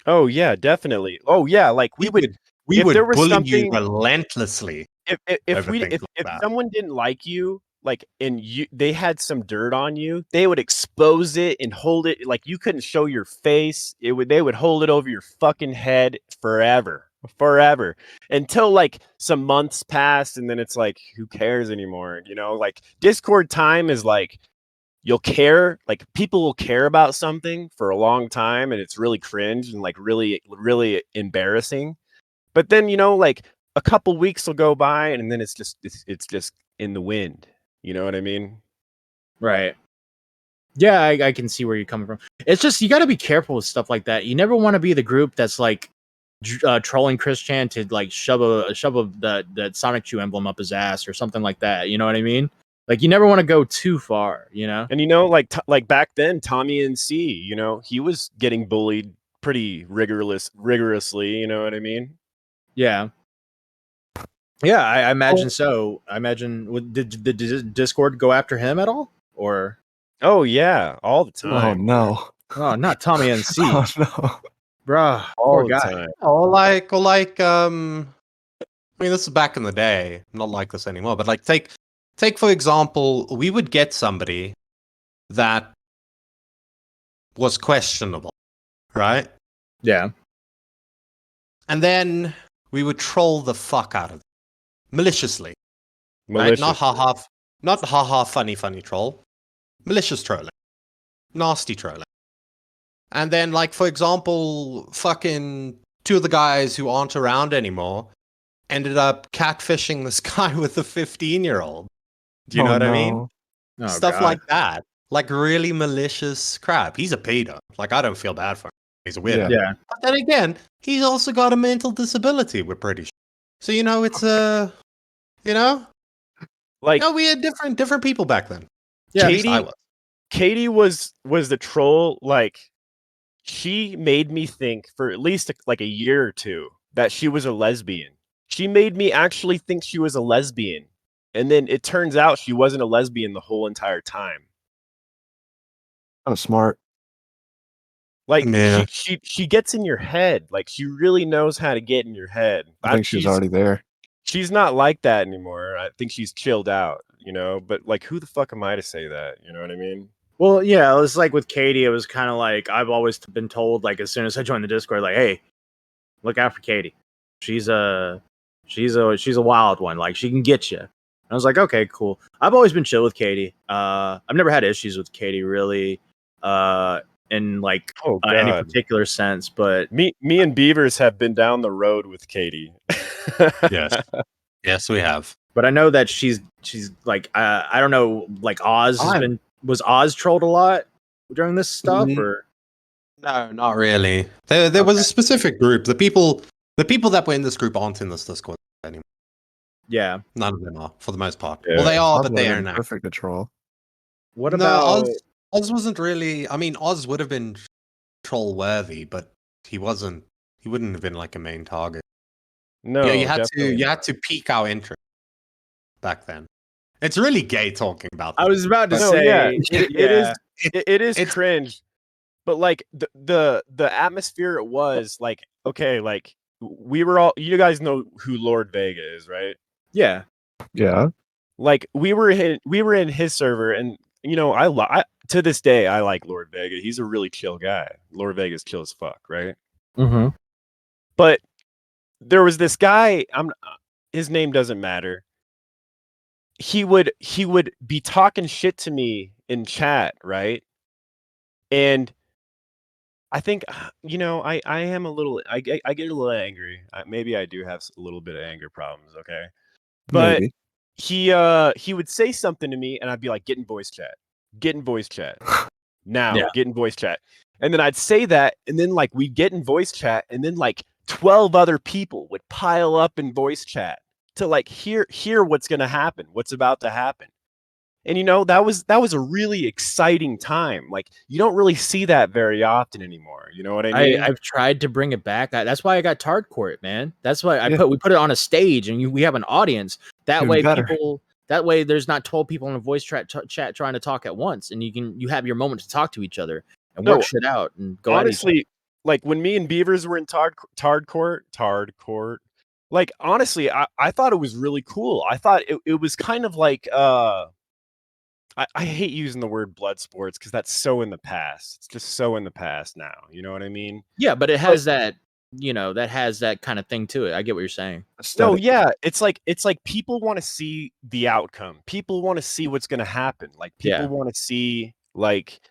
Oh yeah, definitely. Oh yeah, like we would
we
if there
would
was
bully you
something
relentlessly
if
over
we
things like
if
that.
someone didn't like you, like and you they had some dirt on you, they would expose it and hold it like you couldn't show your face. They would hold it over your fucking head forever. Forever. Until like some months passed and then it's like who cares anymore, you know? Like Discord time is like you'll care, like people will care about something for a long time and it's really cringe and like really embarrassing. But then, you know, like a couple weeks will go by and then it's just in the wind. You know what I mean?
Right. Yeah, I can see where you're coming from. It's just you got to be careful with stuff like that. You never want to be the group that's like trolling Chris Chan to like shove that Sonic Chew emblem up his ass or something like that. You know what I mean? Like you never want to go too far. You know?
And you know, like back then, Tommy and C, you know, he was getting bullied pretty rigorously. You know what I mean?
Yeah. Yeah, I imagine so. I imagine did the Discord go after him at all, or
Oh yeah, all the
Oh
time.
no.
oh, not Tommy and C,
Oh no.
bruh,
All
poor
the
guy.
time.
Or like I mean, this is back in the day, not like this anymore, but like take for example, we would get somebody that was questionable, right?
Yeah,
And then we would troll the fuck out of them maliciously, right?
Malicious.
Not haha funny troll. Malicious trolling. Nasty trolling. And then like for example, fucking two of the guys who aren't around anymore ended up catfishing this guy with a 15-year-old. Do you know
Oh,
what I mean?
no.
oh,
Stuff
God.
like that. Like really malicious crap. He's a pedo. Like I don't feel bad for him. He's a weirdo.
Yeah.
Yeah,
But then again, he's also got a mental disability, we're pretty sure. So you know, it's you know,
Like
we had different people back then.
yeah.
At least I was.
Katie was the troll. Like she made me think for at least like a year or two that she was a lesbian. She made me actually think she was a lesbian. And then it turns out she wasn't a lesbian the whole entire time.
Kind of smart.
Like
Yeah.
she gets in your head. Like she really knows how to get in your head.
I think she's already there.
She's not like that anymore. I think she's chilled out, you know, but like who the fuck am I to say that? You know what I mean?
Well, yeah, it was like with Katie. It was kind of like I've always been told, like as soon as I joined the Discord, like, hey, look out for Katie. She's a wild one. Like she can get you. I was like, okay, cool. I've always been chill with Katie. I've never had issues with Katie really, in like
Oh
any
god.
particular sense. But
Me and Beavers have been down the road with Katie.
Yes. Yes, we have.
but I know that she's like I don't know, like Oz was Oz trolled a lot during this stuff,
Mm,
or
No, not really. There was a specific group. The people that were in this group aren't in this Discord anymore.
yeah.
None of them are, for the most part.
Yeah.
Well, they are,
Oz
but
would've
they are
been
not.
perfect to troll.
What
No,
about
Oz wasn't really. I mean, Oz would have been troll worthy, but he wasn't. He wouldn't have been like a main target.
No,
Yeah, you had
definitely not.
to pique our interest back then. It's really gay talking about.
I was about to
No,
say
yeah, it is.
It-
It is
it's-
cringe, but like the atmosphere it was like okay, like we were all. You guys know who Lord Vega is, right?
yeah.
Yeah.
Like we were in his server, and you know I to this day I like Lord Vega. He's a really chill guy. Lord Vega's chill as fuck, right?
Mm-hmm.
But there was this guy. His name doesn't matter. He would be talking shit to me in chat, right? And I think you know I am a little I get a little angry. Maybe I do have a little bit of anger problems. Okay, but
Maybe.
he would say something to me, and I'd be like, "Get in voice chat, get in voice chat now,
Yeah.
get in voice chat." And then I'd say that, and then like we'd get in voice chat, and then like 12 other people would pile up in voice chat to like hear what's gonna happen, what's about to happen. And you know, that was a really exciting time. Like you don't really see that very often anymore. You know what I mean?
I've tried to bring it back. That's why I got Tard Court, man. That's why
Yeah.
we put it on a stage, and we have an audience. That
Even
way,
better.
that way, there's not 12 people in a voice chat trying to talk at once, and you have your moment to talk to each other and
No,
work shit out and go
honestly, like when me and Beavers were in Tard Court, like honestly, I thought it was really cool. I thought it was kind of like I hate using the word blood sports because that's so in the past. It's just so in the past now. You know what I mean?
Yeah, but it has that, that has that kind of thing to it. I get what you're saying.
No,
Aesthetic.
yeah, it's like people want to see the outcome. People want to see what's going to happen. Like people
Yeah.
want to see like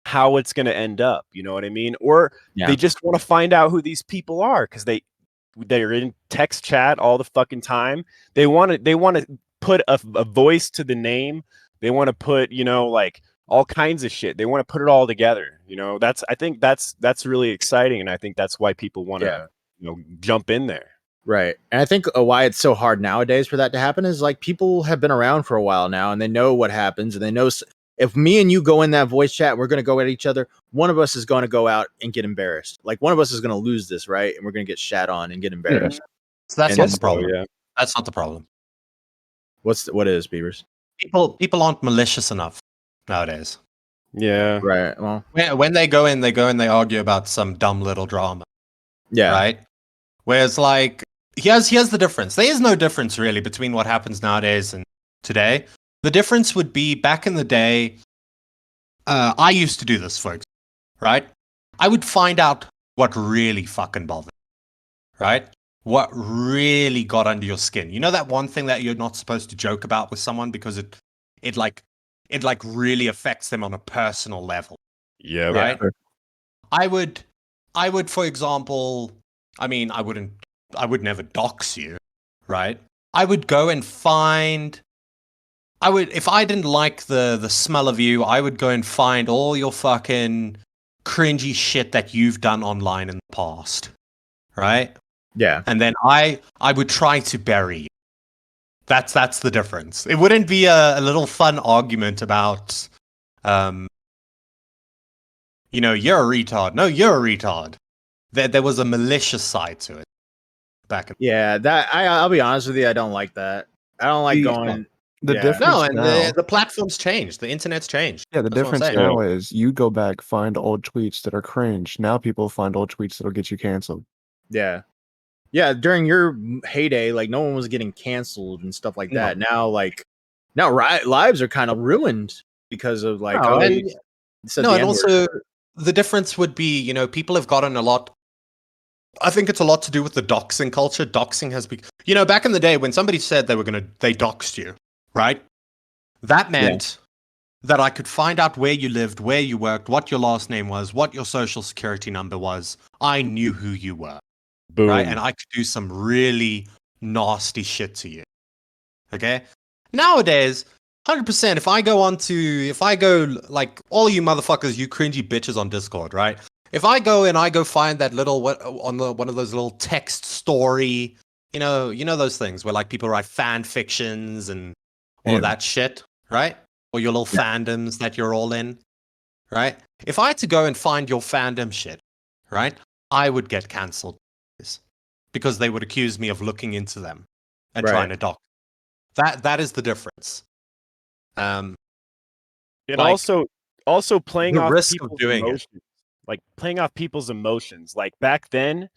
how it's going to end up. You know what I mean? Or
Yeah.
they just want to find out who these people are because they're in text chat all the fucking time. They want to put a voice to the name. They want to put, like all kinds of shit. They want to put it all together. I think that's really exciting, and I think that's why people want to, jump in there.
Right. And I think why it's so hard nowadays for that to happen is like people have been around for a while now, and they know what happens, and they know if me and you go in that voice chat, we're going to go at each other. One of us is going to go out and get embarrassed. Like one of us is going to lose this, right? And we're going to get shat on and get embarrassed.
So that's
And
not
then-
the problem.
Yeah.
That's not the problem.
What is Beavers?
People aren't malicious enough nowadays.
Yeah.
Right. Well,
When they go in, they argue about some dumb little drama,
yeah.
right? Whereas, like, here's the difference. There is no difference really between what happens nowadays and today. The difference would be back in the day. I used to do this, folks. Right? I would find out what really fucking bothered, right? What really got under your skin. You know that one thing that you're not supposed to joke about with someone because it really affects them on a personal level.
Yeah.
Right? I would, for example, I mean, I would never dox you, right? I would go and if I didn't like the smell of you, I would go and find all your fucking cringy shit that you've done online in the past, right?
Yeah.
And then I would try to bury you. That's the difference. It wouldn't be a little fun argument about, you're a retard. No, you're a retard. There was a malicious side to it back in.
Yeah. That I'll be honest with you. I don't like that. I don't like
The-
going.
The
Yeah.
difference
No, and
now,
the platform's changed. The internet's changed.
yeah, the
That's what I'm
difference
saying.
now is you go back, find old tweets that are cringe. Now people find old tweets that'll get you canceled.
Yeah. Yeah. During your heyday, like no one was getting canceled and stuff like
No.
that. Now, lives are kind of ruined because of like,
No, and-
you said
No,
the
and
N-word.
also the difference would be, people have gotten a lot. I think it's a lot to do with the doxing culture. Doxing has been, back in the day when somebody said they doxed you, right? That meant that I could find out where you lived, where you worked, what your last name was, what your social security number was. I knew who you were,
Boom.
right? And I could do some really nasty shit to you. Okay, nowadays, 100%. If I go like all you motherfuckers, you cringy bitches on Discord, right? If I go and I go find that little one of those little text story, you know those things where like people write fan fictions and all
Yeah.
that shit, right? Or your little
Yeah.
fandoms that you're all in, right? If I had to go and find your fandom shit, right, I would get cancelled because they would accuse me of looking into them and
Right.
trying to dock. That is the difference.
And
Like,
also playing
the
off
risk of
people's
doing it.
emotions. Like playing off people's emotions. Like back then,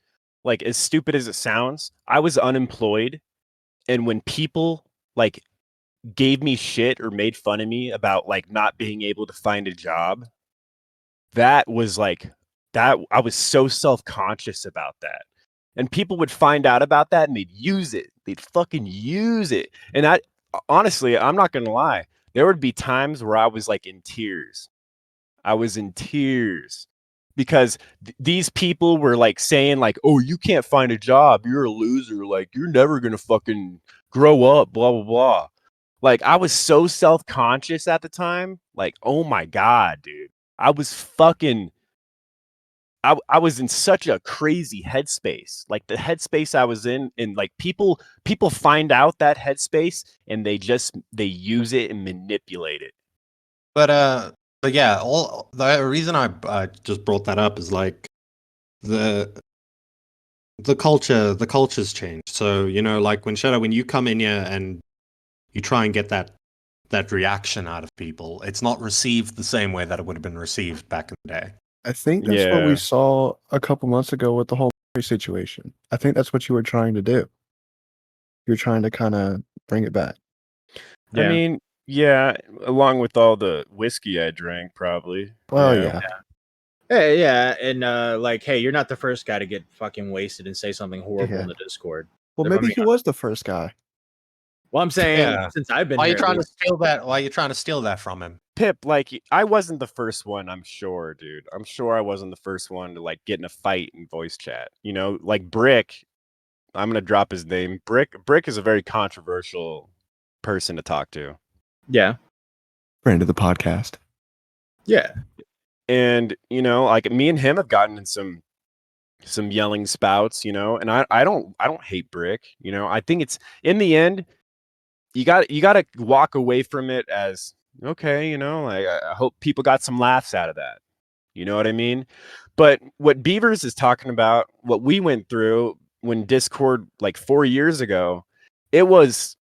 like as stupid as it sounds, I was unemployed, and when people like gave me shit or made fun of me about like not being able to find a job, that was like that I was so self-conscious about that. And people would find out about that and they'd use it. They'd fucking use it. And I honestly, I'm not going to lie. There would be times where I was like in tears. I was in tears because these people were like saying like, "Oh, you can't find a job. You're a loser. Like you're never going to fucking grow up, blah blah blah." Like I was so self-conscious at the time. Like, "Oh my god, dude. I was fucking I was in such a crazy headspace. Like the headspace I was in, and like people find out that headspace and they use it and manipulate it."
But yeah, all the reason I just brought that up is like the the culture's changed. So like when you come in here and you try and get that reaction out of people, it's not received the same way that it would have been received back in the day.
I think that's what we
Yeah.
saw a couple months ago with the whole situation. I think that's what you were trying to do. You're trying to kind of bring it back.
I mean, yeah, along with all the whiskey I drank, probably.
Well, yeah.
Hey, yeah, and like, hey, you're not the first guy to get fucking wasted and say something horrible
Yeah.
in the Discord.
Well,
If
maybe
I'm
he
being
was the first guy.
Well, I'm saying
Yeah.
since I've been
Why are
here,
you trying to steal that? Why are you trying to steal that from him?
Pip, like I wasn't the first one, I'm sure, dude. I'm sure I wasn't the first one to like get in a fight in voice chat. Like Brick, I'm gonna drop his name. Brick is a very controversial person to talk to.
yeah,
Friend of the podcast.
yeah,
And like me and him have gotten in some yelling spouts, and I don't hate Brick. I think it's in the end you got to walk away from it as okay, like I hope people got some laughs out of that. You know what I mean? But what Beavers is talking about, what we went through when Discord like 4 years ago, it was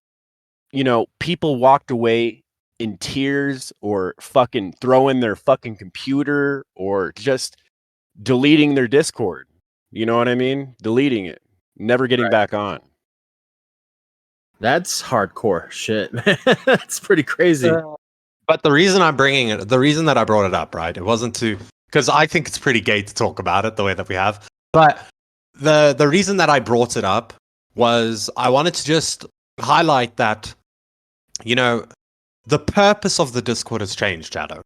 people walked away in tears or fucking throwing their fucking computer or just deleting their Discord. You know what I mean? Deleting it, never getting back on.
that's hardcore shit. That's pretty crazy.
But the reason that I brought it up, right? It wasn't because I think it's pretty gay to talk about it the way that we have. But the reason that I brought it up was I wanted to just highlight that, the purpose of the Discord has changed, Shadow.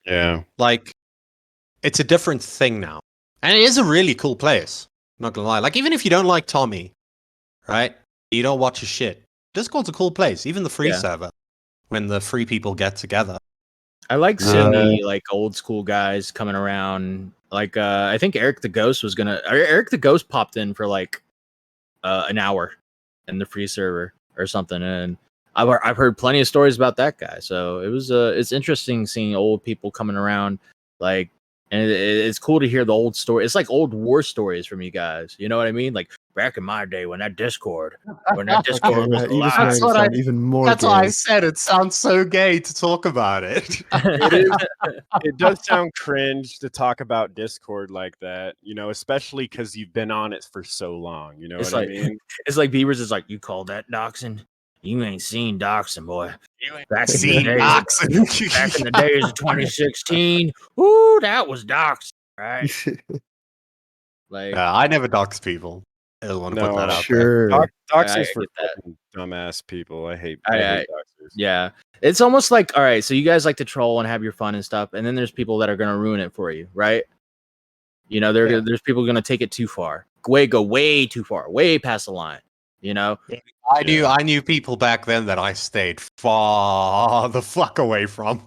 Yeah.
Like, it's a different thing now. And it is a really cool place. Not gonna lie. Like, even if you don't like Tommy, right? You don't watch his shit. Discord's a cool place. Even the free server, when the free people get together.
I like seeing the like old school guys coming around. Like I think Eric the Ghost popped in for like an hour in the free server or something, and I've heard plenty of stories about that guy. So it was it's interesting seeing old people coming around, like, and it's cool to hear the old story. It's like old war stories from you guys. You know what I mean? Like back in my day when that Discord was
Matt, you just
alive.
made it sound even more
That's why I
gay.
said it sounds so gay to talk about it.
It does sound cringe to talk about Discord like that, especially because you've been on it for so long. You know
It's
what
like-
I mean?
It's like Beavers is like, you call that doxing? You ain't seen doxing, boy.
You ain't
Back in the
seen
days,
doxing.
back in the days of 2016, ooh, that was doxing, right? Like,
I never dox people. I just want to put that out there.
Sure.
Doxers
I
for
get that.
fucking dumbass people. I hate
I-
doxers.
yeah, it's almost like, all right, so you guys like to troll and have your fun and stuff, and then there's people that are gonna ruin it for you, right?
Yeah.
There's people gonna take it too far, go way too far, way past the line. You know,
I knew people back then that I stayed far the fuck away from.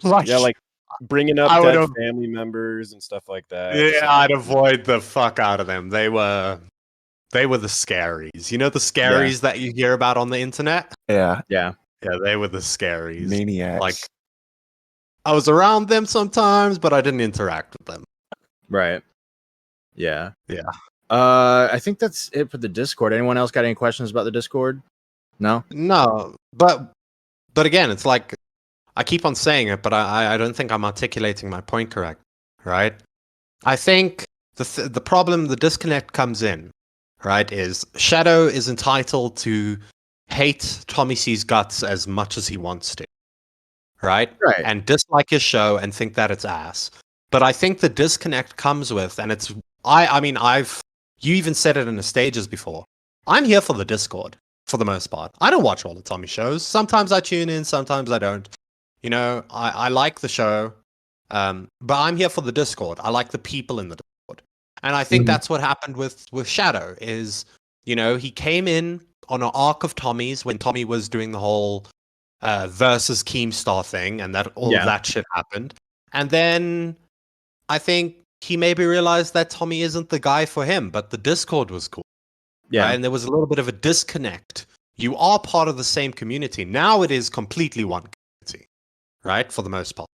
Like,
Yeah, like bringing up
I would
dead
have,
family members and stuff like that.
yeah,
So,
I'd avoid the fuck out of them. They were the scaries. You know the scaries that you hear about on the internet?
Yeah,
yeah,
Yeah, they were the scaries.
maniacs.
Like, I was around them sometimes, but I didn't interact with them.
right, yeah,
Yeah.
I think that's it for the Discord. Anyone else got any questions about the Discord? No.
No, but again, it's like I keep on saying it, but I don't think I'm articulating my point correct, right? I think the problem, the disconnect comes in, right? Is Shadow is entitled to hate Tommy C's guts as much as he wants to, right?
Right.
And dislike his show and think that it's ass. But I think the disconnect comes with, and it's I mean you even said it in the stages before. I'm here for the Discord for the most part. I don't watch all the Tommy shows. Sometimes I tune in, sometimes I don't. You know, I like the show, but I'm here for the Discord. I like the people in the Discord, and I think
Mhm.
that's what happened with Shadow. Is, you know, he came in on an arc of Tommy's when Tommy was doing the whole versus Keemstar thing, and that all of
Yeah.
that shit happened, and then I think he maybe realized that Tommy isn't the guy for him, but the Discord was cool.
Yeah.
Right? And there was a little bit of a disconnect. You are part of the same community. Now it is completely one community, right? For the most part.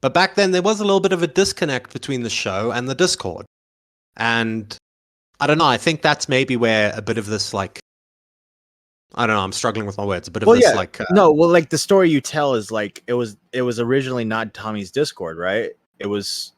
But back then there was a little bit of a disconnect between the show and the Discord. And I don't know, I think that's maybe where a bit of this, like, I don't know, I'm struggling with my words. A bit of
Well,
this,
yeah.
like,
No, well, like the story you tell is like it was originally not Tommy's Discord, right? It was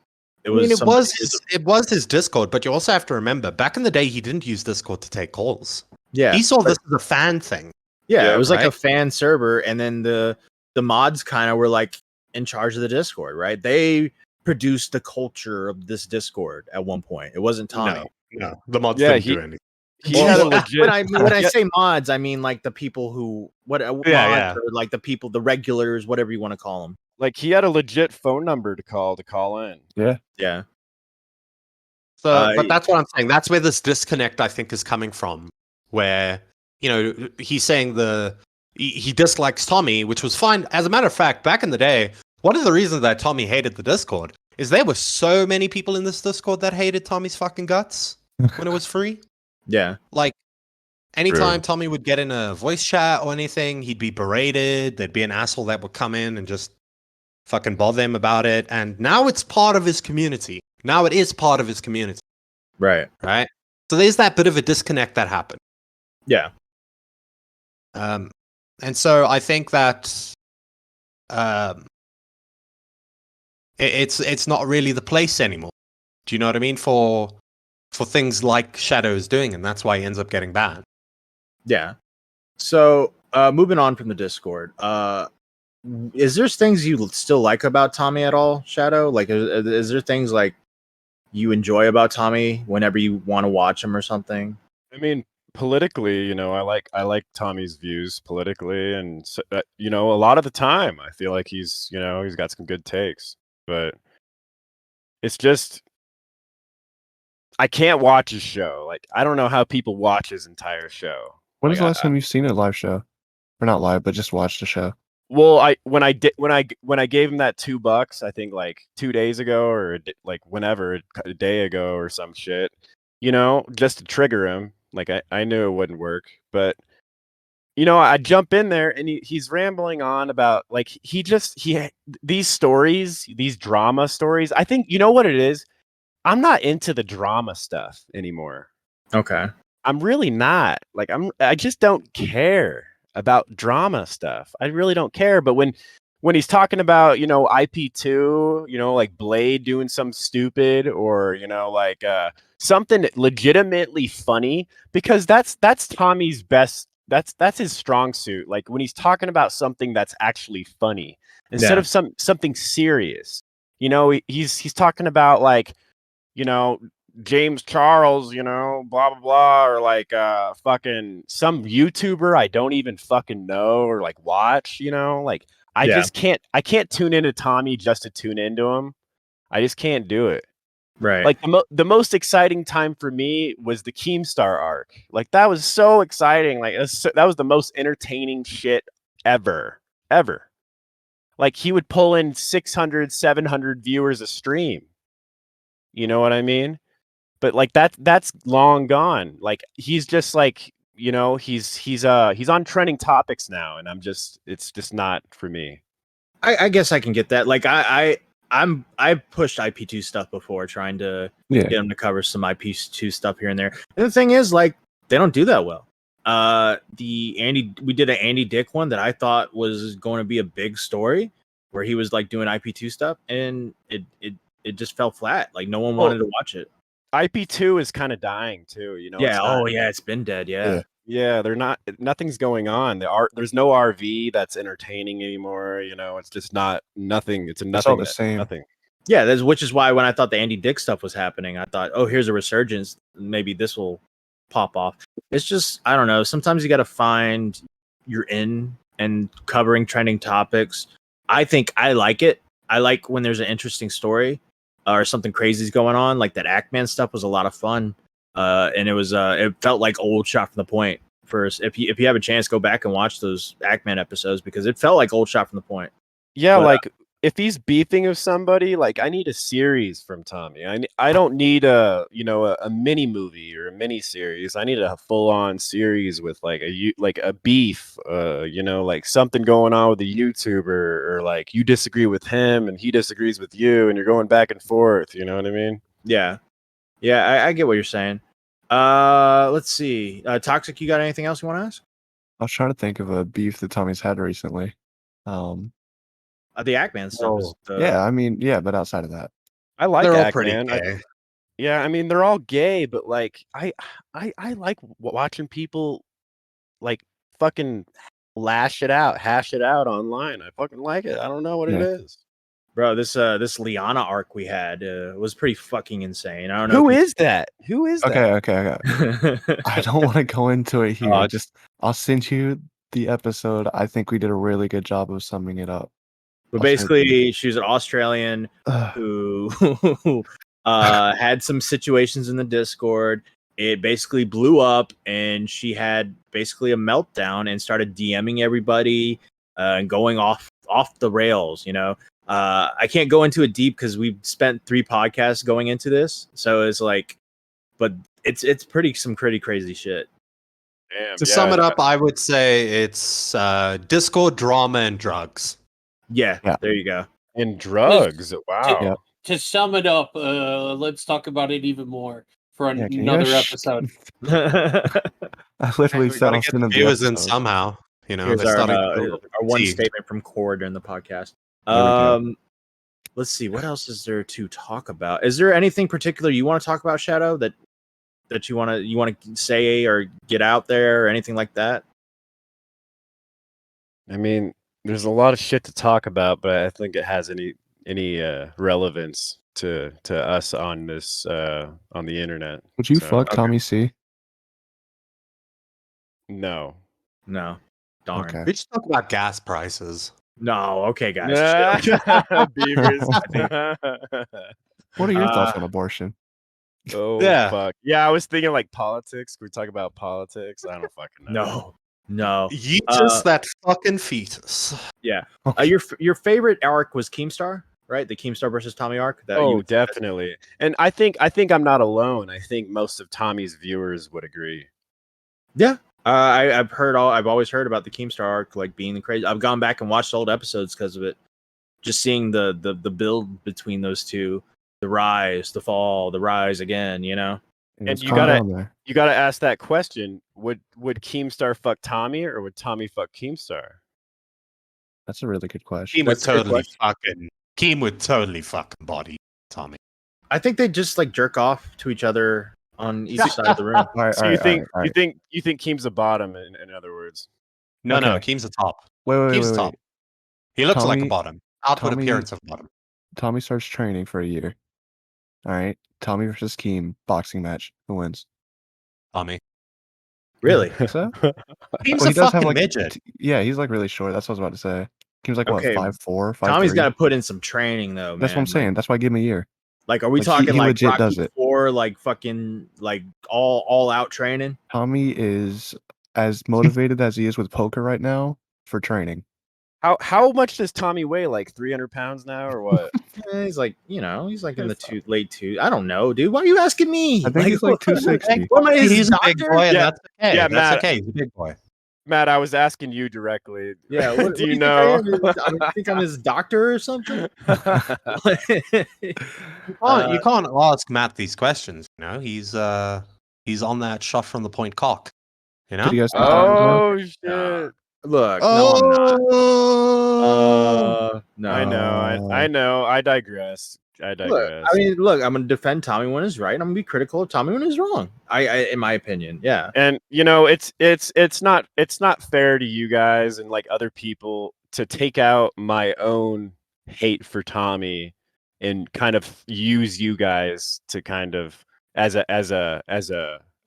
I mean, it
somebody-
was his Discord, but you also have to remember, back in the day, he didn't use Discord to take calls.
yeah.
He saw
but-
this as a fan thing.
Yeah,
Yeah,
it was like a
right?
fan server, and then the mods kind of were like in charge of the Discord, right? They produced the culture of this Discord at one point. It wasn't Tommy.
No, the mods
Yeah,
didn't do anything.
he had a
Well,
legit.
when I say mods, I mean like the people who mods
yeah.
or like the people, the regulars, whatever you want to call them.
Like he had a legit phone number to call in.
Yeah,
So, but that's what I'm saying. That's where this disconnect, I think, is coming from. Where, you know, he's saying he dislikes Tommy, which was fine. As a matter of fact, back in the day, one of the reasons that Tommy hated the Discord is there were so many people in this Discord that hated Tommy's fucking guts when it was free.
yeah,
Like, anytime Tommy would get in a voice chat or anything, he'd be berated. There'd be an asshole that would come in and just fucking bother him about it. And now it's part of his community. Now it is part of his community,
right,
right? So there's that bit of a disconnect that happened.
yeah,
And so I think that it's not really the place anymore. Do you know what I mean? For things like Shadow's doing, and that's why he ends up getting banned.
yeah. So moving on from the Discord, is there things you still like about Tommy at all, Shadow? Like, is there things like you enjoy about Tommy whenever you want to watch him or something?
I mean, politically, you know, I like Tommy's views politically, and so, you know, a lot of the time, I feel like he's got some good takes, but it's just I can't watch his show. Like, I don't know how people watch his entire show.
When was
Like,
the last time you've seen a live show? Or not live, but just watched a show?
Well, when I gave him that $2, I think like 2 days ago or like whenever, a day ago or some shit, you know, just to trigger him. Like I knew it wouldn't work, but you know, I jump in there and he's rambling on about like these stories, these drama stories. I think you know what it is. I'm not into the drama stuff anymore.
Okay.
I'm really not. Like I just don't care about drama stuff. I really don't care. But when he's talking about, you know, IP2, you know, like Blade doing some stupid or, you know, like something legitimately funny, because that's Tommy's best. That's his strong suit. Like when he's talking about something that's actually funny instead of something serious. You know, he's talking about like, you know, James Charles, you know, blah blah blah, or like fucking some YouTuber I don't even fucking know or like watch, you know, like I can't tune into Tommy just to tune into him. I just can't do it.
Right.
Like the most exciting time for me was the Keemstar arc. Like that was so exciting. Like that was the most entertaining shit ever. Like he would pull in 600, 700 viewers a stream. You know what I mean? But like that's long gone. Like he's just like, he's on trending topics now, and it's just not for me.
I guess I can get that. Like I've pushed IP2 stuff before, trying to
Yeah.
get them to cover some IP2 stuff here and there. And the thing is, like, they don't do that well. We did an Andy Dick one that I thought was going to be a big story, where he was like doing IP2 stuff, and it just fell flat. Like no one wanted to watch it.
IP2 is kind of dying too,
Yeah. Oh yeah, it's been dead. Yeah.
Yeah, nothing's going on. There's no RV that's entertaining anymore. It's just nothing. It's
It's all
nothing.
the same.
Nothing.
Yeah, which is why when I thought the Andy Dick stuff was happening, I thought, oh, here's a resurgence. Maybe this will pop off. It's just, I don't know. Sometimes you got to find you're in and covering trending topics. I think I like it. I like when there's an interesting story or something crazy is going on. Like that Ackman stuff was a lot of fun. And it felt like old Shot from the Point. First, if you have a chance, go back and watch those Ackman episodes, because it felt like old Shot from the Point.
Yeah,
But,
like if he's beefing with somebody, like I need a series from Tommy. I don't need a mini movie or a mini series. I need a full on series with like a beef, like something going on with the YouTuber, or like you disagree with him and he disagrees with you, and you're going back and forth. You know what I mean?
Yeah, I get what you're saying. Let's see. Toxic, you got anything else you want to ask?
I was trying to think of a beef that Tommy's had recently.
The Ackman stuff is
Yeah, I mean, yeah, but outside of that,
I like
They're all
Ackman.
pretty gay.
Yeah, I mean they're all gay, but like I like watching people like fucking hash it out online. I fucking like it. I don't know what it
Yeah.
is.
bro. This Liana arc we had was pretty fucking insane. I don't know
Who is that? Who is that?
okay.
is.
I don't want to go into it here.
Oh,
I'll send you the episode. I think we did a really good job of summing it up.
But
I'll send it to you.
basically, she was an Australian who had some situations in the Discord. It basically blew up, and she had basically a meltdown and started DMing everybody and going off the rails. I can't go into it deep because we've spent 3 podcasts going into this, so it's like, but it's some pretty crazy shit.
Damn,
To sum it up, I would say it's Discord drama and drugs.
Yeah,
Yeah.
there you go.
and drugs. Wow.
Yeah.
To sum it up, let's talk about it even more for
Yeah, can you
another
guys
episode.
I literally
We
said
gotta
I'll
get
send
the
him the
viewers in
episode.
somehow.
Here's
they're
our
starting to feel
one
fatigued.
statement from Core during the podcast.
There we go.
Let's see, what else is there to talk about? Is there anything particular you want to talk about, Shadow, that you want to say or get out there, or anything like that?
I mean, there's a lot of shit to talk about, but I think it has any relevance to us on this on the internet.
Would you
So,
fuck
okay.
Tommy C?
No.
No. Darn.
Okay.
We just talk about gas prices.
No, okay, guys. chill.
Beavers.
What are your thoughts
Uh,
on abortion?
Oh
Yeah.
fuck. Yeah, I was thinking like politics. We talk about politics. I don't fucking know.
No.
Yeetus that fucking fetus.
Your favorite arc was Keemstar, right? The Keemstar versus Tommy arc. That you
Oh,
would-
definitely. And I think I'm not alone. I think most of Tommy's viewers would agree.
Yeah. I've always heard about the Keemstar arc, like being the crazy. I've gone back and watched old episodes because of it. Just seeing the build between those two, the rise, the fall, the rise again.
It
And
was
you
kinda
gotta-
on there.
You got to ask that question. Would Keemstar fuck Tommy, or would Tommy fuck Keemstar?
That's a really good question.
Keem would
That's a good
totally fucking body Tommy.
I think they just like jerk off to each other on each side of the room.
All right,
So
all
you
right,
think
all right.
you think Keem's a bottom, in other words?
No,
Okay.
Keem's a top.
Wait,
Keem's a top. He looks like a
Tommy-
bottom. Outward
Tommy-
appearance of bottom.
Tommy starts training for a year. All right. Tommy versus Keem boxing match. Who wins?
Tommy.
Really?
Think so?
Keem's
Well,
a
he does have
fucking
like
midget.
yeah, he's like really short. That's what I was about to say. Keem's like what,
Okay,
5'4", 5'3"?
Tommy's got to put in some training though.
That's what I'm
man.
saying. That's why I give him a year.
Like, are we
Like,
talking
he
like
legit
Rocky
does it.
4, like fucking like all out training?
Tommy is as motivated as he is with poker right now for training.
How much does Tommy weigh? Like 300 pounds now, or what?
He's like, he's like in the late two. I don't know, dude. Why are you asking me?
I think he's like 260.
What am I, his
He's a big
doctor?
boy, and
Yeah,
that's okay.
yeah,
that's
Matt.
okay. He's a big boy.
Matt, I was asking you directly.
Yeah, what
do you
think
know?
I am? I don't think I'm his doctor or something.
You can't ask Matt these questions. You know, he's on that shot from the point cock. You know.
Could you guys think Tommy's well?
Oh shit!
Look, no, I'm not.
Oh,
No.
I know. I digress.
Look, I mean, look, I'm gonna defend Tommy when he's right, and I'm gonna be critical of Tommy when he's wrong. I in my opinion, yeah.
And it's not fair to you guys and like other people to take out my own hate for Tommy and kind of use you guys to kind of as a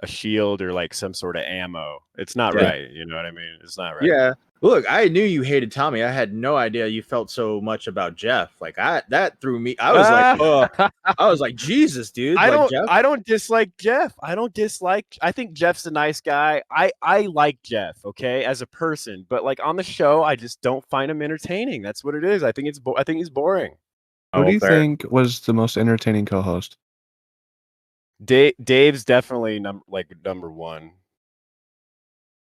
shield or like some sort of ammo. It's not
Yeah.
right. You know what I mean? It's not right.
Yeah. Look, I knew you hated Tommy. I had no idea you felt so much about Jeff. Like that threw me. I was like, oh, I was like, Jesus, dude.
I
Like,
don't
Jeff?
I don't dislike Jeff. I think Jeff's a nice guy. I like Jeff, okay, as a person, but like on the show, I just don't find him entertaining. That's what it is. I think he's boring.
Who do you
fair.
think was the most entertaining co-host?
Dave's definitely number one.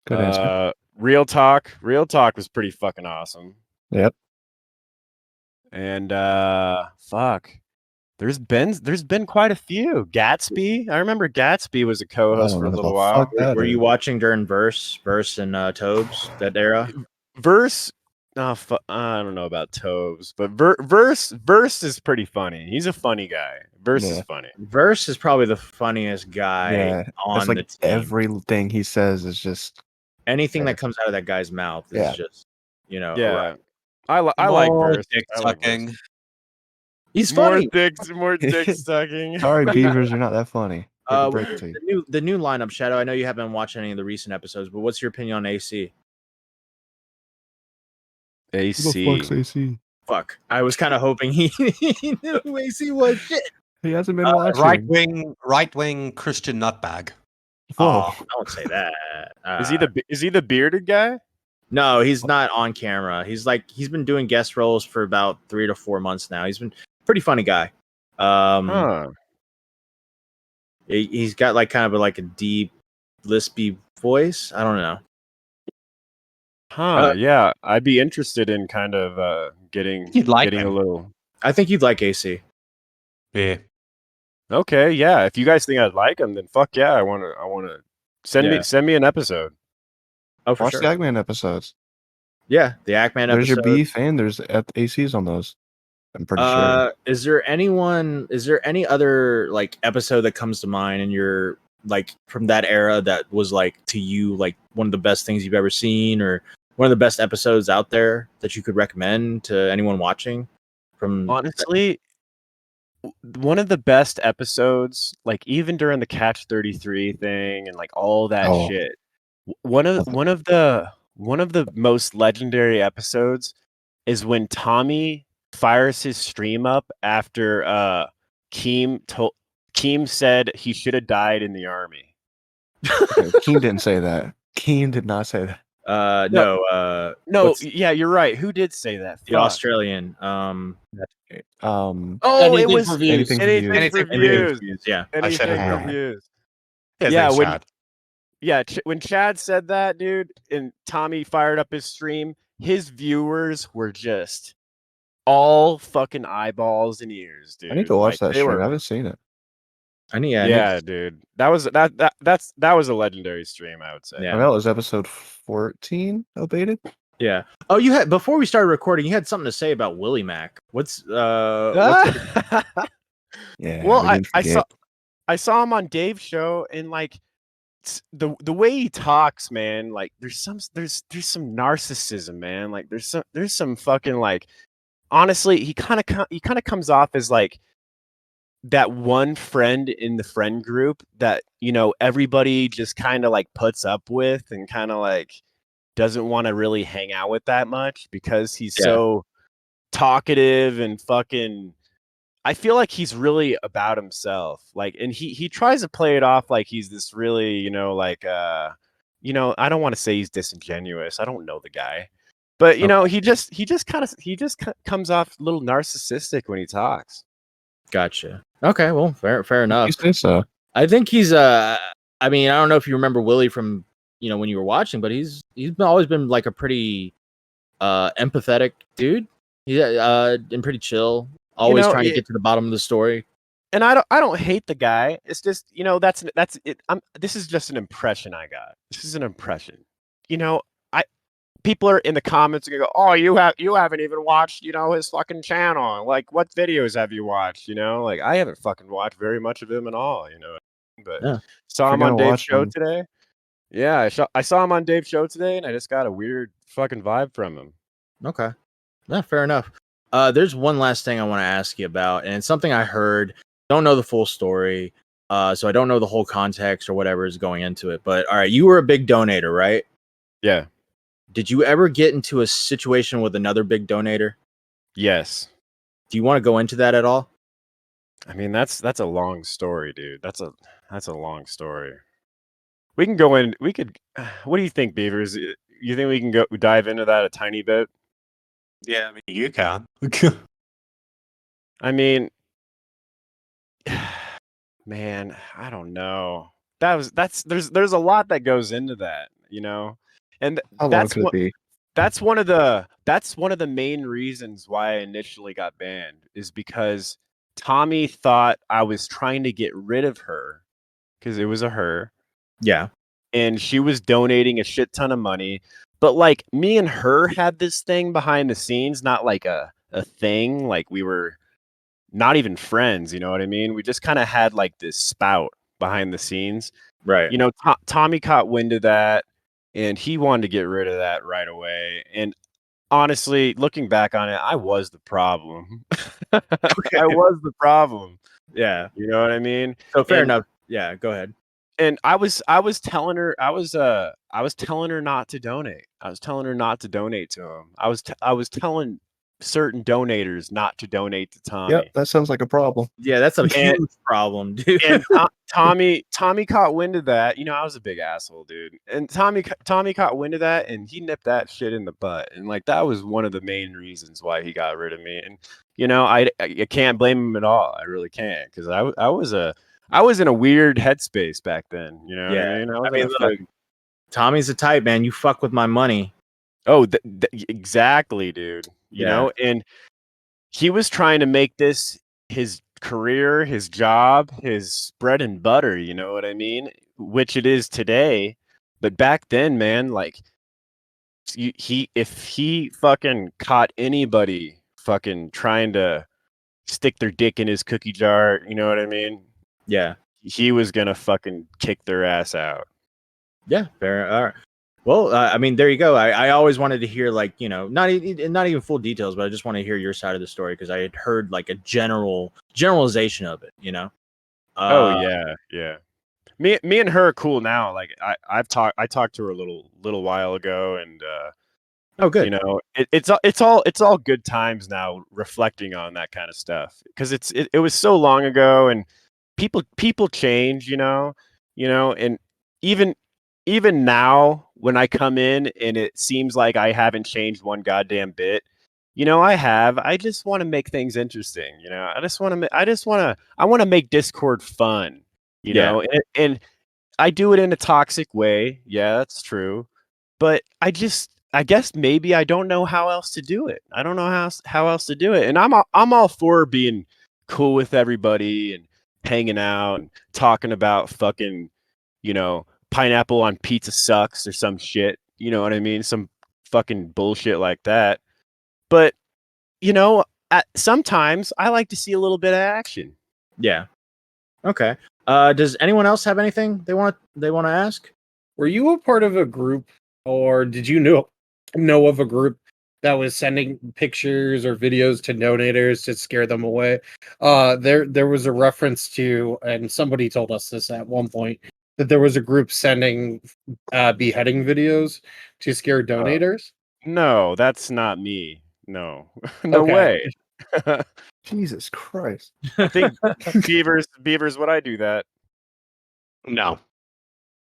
Good answer.
Real talk was pretty fucking awesome.
Yep.
And fuck. There's been quite a few. Gatsby. I remember Gatsby was a co-host for a little while.
Were you watching during Verse and Tobes, that era?
Verse. I don't know about Tobes, but Verse is pretty funny. He's a funny guy. Verse is funny.
Verse is probably the funniest guy on
it's like
the team.
everything he says is just
Anything that comes out of that guy's mouth is just,
Yeah.
right.
I like Verse.
dick
I like
sucking.
Verse.
He's
More
funny.
dick sucking.
sorry, Beavers, you're not that funny. Hate to break it to you.
the new lineup, Shadow. I know you haven't watched any of the recent episodes, but what's your opinion on AC?
Who the fuck's AC?
Fuck, I was kind of hoping he knew who AC was. Shit.
He hasn't been watching.
Right wing Christian nutbag.
Whoa.
Oh, don't say that.
Is he the bearded guy?
No, he's not on camera. He's been doing guest roles for about 3 to 4 months now. He's been pretty funny guy. He's got like kind of like a deep, lispy voice. I don't know.
Yeah, I'd be interested in kind of getting
him.
a little.
I think you'd like AC.
Yeah.
Okay, yeah. If you guys think I'd like him, then fuck yeah. I want to send me an episode.
Oh, for
Watch
sure.
the Eggman episodes.
Yeah, the Ackman
There's
episode.
your beef and there's ACs on those. I'm pretty sure.
Is there any other like episode that comes to mind in your like from that era that was like to you like one of the best things you've ever seen or one of the best episodes out there that you could recommend to anyone watching? From
Honestly, one of the best episodes, like even during the Catch 33 thing and like all that shit. One of the most legendary episodes is when Tommy fires his stream up after Keem said he should have died in the army.
Keem didn't say that. Keem did not say that.
No,
yeah, you're right. Who did say that?
the Australian.
Oh,
Anything
it was
for views.
anything for views.
Yeah,
I said
Anything
it.
for views.
Yeah,
When Chad said that, dude, and Tommy fired up his stream, his viewers were just all fucking eyeballs and ears, dude.
I need to watch that
they
stream. I haven't seen it.
Dude. That was a legendary stream, I would say.
Yeah.
I know it was episode 14 abated.
Yeah. Oh, you had before we started recording, you had something to say about Willie Mac. What's
Yeah.
Well,
we didn't forget.
I saw him on Dave's show, and like the way he talks, man, like there's some narcissism, man. Like there's some fucking like honestly, he kind of comes off as like that one friend in the friend group that, you know, everybody just kind of like puts up with and kind of like doesn't want to really hang out with that much because he's so talkative and fucking I feel like he's really about himself. Like, and he tries to play it off like he's this really, like I don't want to say he's disingenuous. I don't know the guy. But he just comes off a little narcissistic when he talks.
Gotcha. Okay, well, fair enough.
You say so.
I think he's I mean, I don't know if you remember Willie from when you were watching, but he's always been like a pretty empathetic dude. He's and pretty chill. Always trying to get to the bottom of the story.
And I don't hate the guy. It's just that's it. This is just an impression I got. This is an impression. People are in the comments and go, "Oh, you haven't even watched his fucking channel. Like, what videos have you watched? Like I haven't fucking watched very much of him at all. But
Yeah.
saw him on Dave's show today. Yeah, I saw him on Dave's show today, and I just got a weird fucking vibe from him.
Okay. Yeah, fair enough. There's one last thing I want to ask you about, and it's something I heard. Don't know the full story, so I don't know the whole context or whatever is going into it. But all right, you were a big donator, right?
Yeah.
Did you ever get into a situation with another big donator?
Yes.
Do you want to go into that at all?
I mean, that's a long story, dude. That's a long story. We can go in. We could. What do you think, Beavers? You think we can go dive into that a tiny bit?
Yeah, I mean, you can.
I mean, man, I don't know. There's a lot that goes into that, and
How long could it be?
that's one of the main reasons why I initially got banned is because Tommy thought I was trying to get rid of her because it was a her.
Yeah.
And she was donating a shit ton of money. But like me and her had this thing behind the scenes, not like a thing. Like we were not even friends, you know what I mean? We just kind of had like this spout behind the scenes.
Right.
Tommy caught wind of that and he wanted to get rid of that right away. And honestly, looking back on it, I was the problem.
Okay.
I was the problem.
Yeah.
You know what I mean?
So fair enough. Yeah, go ahead.
And I was telling her I was telling her not to donate. I was telling her not to donate to him. I was telling certain donators not to donate to Tommy.
Yep, that sounds like a problem.
Yeah, that's a huge problem, dude.
And Tommy caught wind of that. I was a big asshole, dude. And Tommy caught wind of that, and he nipped that shit in the butt. And like that was one of the main reasons why he got rid of me. And I can't blame him at all. I really can't, because I was in a weird headspace back then.
Yeah.
What I mean?
Look, Tommy's the type, man. You fuck with my money.
Oh, exactly, dude. You know, and he was trying to make this his career, his job, his bread and butter, you know what I mean? Which it is today. But back then, man, like if he fucking caught anybody fucking trying to stick their dick in his cookie jar, you know what I mean?
Yeah.
He was gonna fucking kick their ass out.
Yeah, fair. All right. Well, I mean, there you go. I always wanted to hear, like, not even full details, but I just want to hear your side of the story because I had heard like a generalization of it.
Oh yeah. Me and her are cool now. Like I talked to her a little while ago, and
oh good.
It's all good times now, reflecting on that kind of stuff because it was so long ago, and people change, and even now when I come in and it seems like I haven't changed one goddamn bit, I just want to make things interesting. I want to make Discord fun, know, and I do it in a toxic way. Yeah, that's true. But I guess maybe I don't know how else to do it. I don't know how else to do it. And I'm all for being cool with everybody and hanging out and talking about fucking, pineapple on pizza sucks or some shit. You know what I mean? Some fucking bullshit like that. But, sometimes I like to see a little bit of action.
Yeah. Okay. Does anyone else have anything they want to ask?
Were you a part of a group, or did you know of a group that was sending pictures or videos to donators to scare them away? There was a reference to, and somebody told us this at one point, that there was a group sending beheading videos to scare donators.
No, that's not me. No, no way.
Jesus Christ.
I think Beavers, would I do that?
No.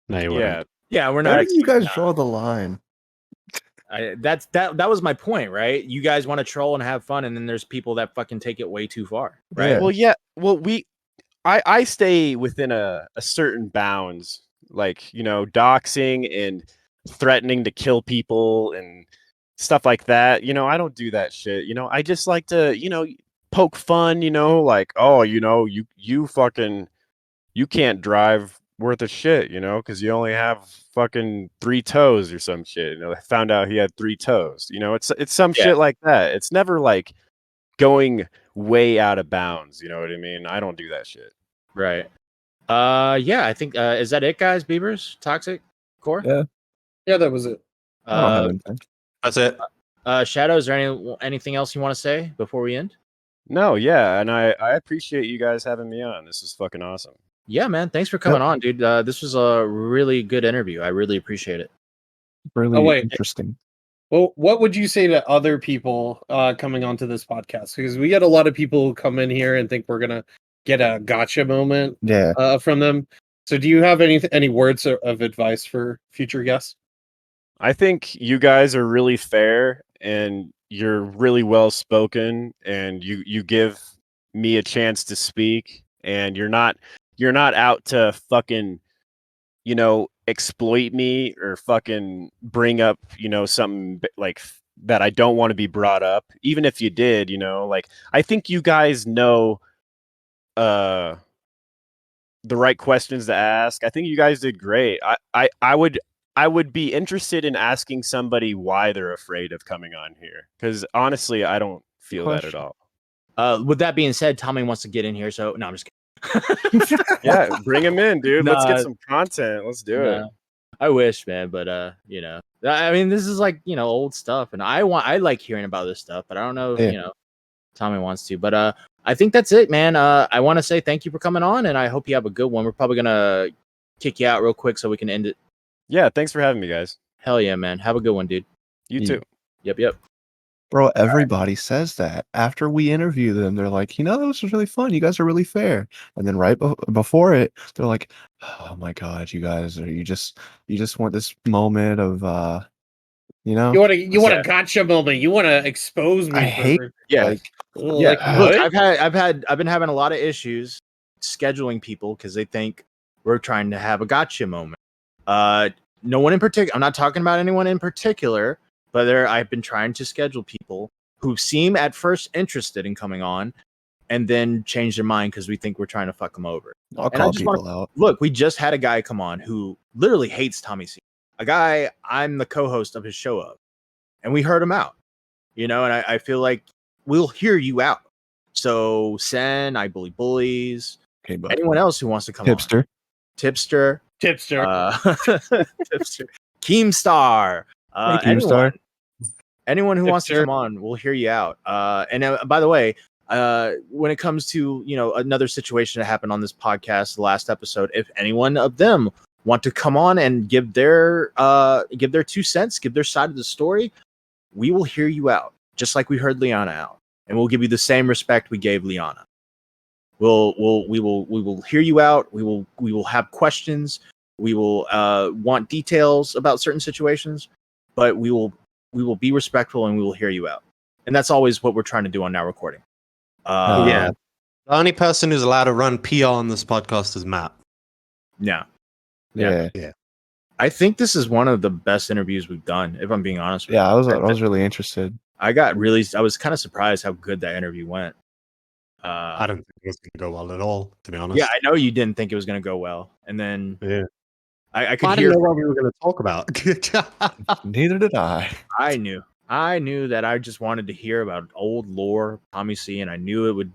No, you
Yeah.
wouldn't.
Yeah, we're
Where
not.
do you guys
expecting-
draw the line?
that was my point, right? You guys want to troll and have fun, and then there's people that fucking take it way too far, right?
Yeah.
Well, yeah. Well, I stay within a certain bounds, like, you know, doxing and threatening to kill people and stuff like that. You know, I don't do that shit. You know, I just like to, you know, poke fun, you know, like, oh, you know, you fucking you can't drive worth a shit, you know, because you only have fucking 3 toes or some shit. You know, I found out he had 3 toes. You know, it's some
Yeah.
shit like that. It's never like going way out of bounds. You know what I mean? I don't do that shit.
Right. Yeah, I think is that it, guys? Beavers, Toxic, Core.
Yeah.
Yeah, that was it.
I don't have
Uh,
anything.
That's it.
Shadow, is there anything else you want to say before we end?
No, yeah, and I appreciate you guys having me on. This is fucking awesome.
Yeah, man. Thanks for coming on, dude. This was a really good interview. I really appreciate it.
Really
wait.
interesting.
Well, what would you say to other people coming onto this podcast? Because we get a lot of people who come in here and think we're gonna get a gotcha moment
Yeah.
from them. So, do you have any words of advice for future guests?
I think you guys are really fair and you're really well spoken and you give me a chance to speak and you're not out to fucking, you know, exploit me or fucking bring up, you know, something like that I don't want to be brought up. Even if you did, you know, like I think you guys know the right questions to ask. I think you guys did great. I would be interested in asking somebody why they're afraid of coming on here, because honestly, I don't feel that at
Question.
all.
With that being said, Tommy wants to get in here, so no, I'm just kidding.
Yeah, bring him in, dude. Let's
Nah,
get some content. Let's do it.
No, I wish, man, but you know, I mean, this is like, you know, old stuff, and I like hearing about this stuff, but I don't know if
Yeah.
you know Tommy wants to. But I think that's it, man. I want to say thank you for coming on, and I hope you have a good one. We're probably gonna kick you out real quick so we can end it.
Yeah, thanks for having me, guys.
Hell yeah, man. Have a good one, dude.
You
Yeah.
too.
Yep.
Bro, everybody says that. After we interview them, they're like, you know, this was really fun. You guys are really fair. And then right before it, they're like, oh my God, you guys are, you just want this moment of, you know,
You want a
Yeah.
gotcha moment. You want to expose me.
I hate,
Yeah.
like,
Like,
Yeah.
Look,
what?
I've been having a lot of issues scheduling people because they think we're trying to have a gotcha moment. No one in particular. I'm not talking about anyone in particular, but I've been trying to schedule people who seem at first interested in coming on, and then change their mind because we think we're trying to fuck them over.
I'll
And I
call
just
people out.
Look, we just had a guy come on who literally hates Tommy C. A guy I'm the co-host of his show of, and we heard him out. You know, and I feel like we'll hear you out. So Sen, I Bully Bullies,
Okay, but
anyone else who wants to come on.
Tipster.
Tipster,
Tipster.
Tipster, Keemstar,
Hey, Keemstar.
anyone who wants to
Tipster.
come on, we'll hear you out. And by the way, when it comes to, you know, another situation that happened on this podcast, the last episode, if anyone of them want to come on and give their 2 cents, give their side of the story, we will hear you out, just like we heard Liana out, and we'll give you the same respect we gave Liana. We will hear you out. We will have questions. We will want details about certain situations, but we will be respectful and we will hear you out. And that's always what we're trying to do on Now Recording.
Yeah. The only person who's allowed to run PR on this podcast is Matt.
Yeah.
Yeah.
I think this is one of the best interviews we've done, if I'm being honest with
Yeah,
you.
I was really interested.
I was kind of surprised how good that interview went.
I don't think it was going to go well at all, to be honest.
Yeah, I know you didn't think it was going to go well. And then
Yeah.
I
I
could
didn't
hear,
know what we were going to talk about.
Neither did I.
I knew that I just wanted to hear about old lore, Tommy C, and I knew it would,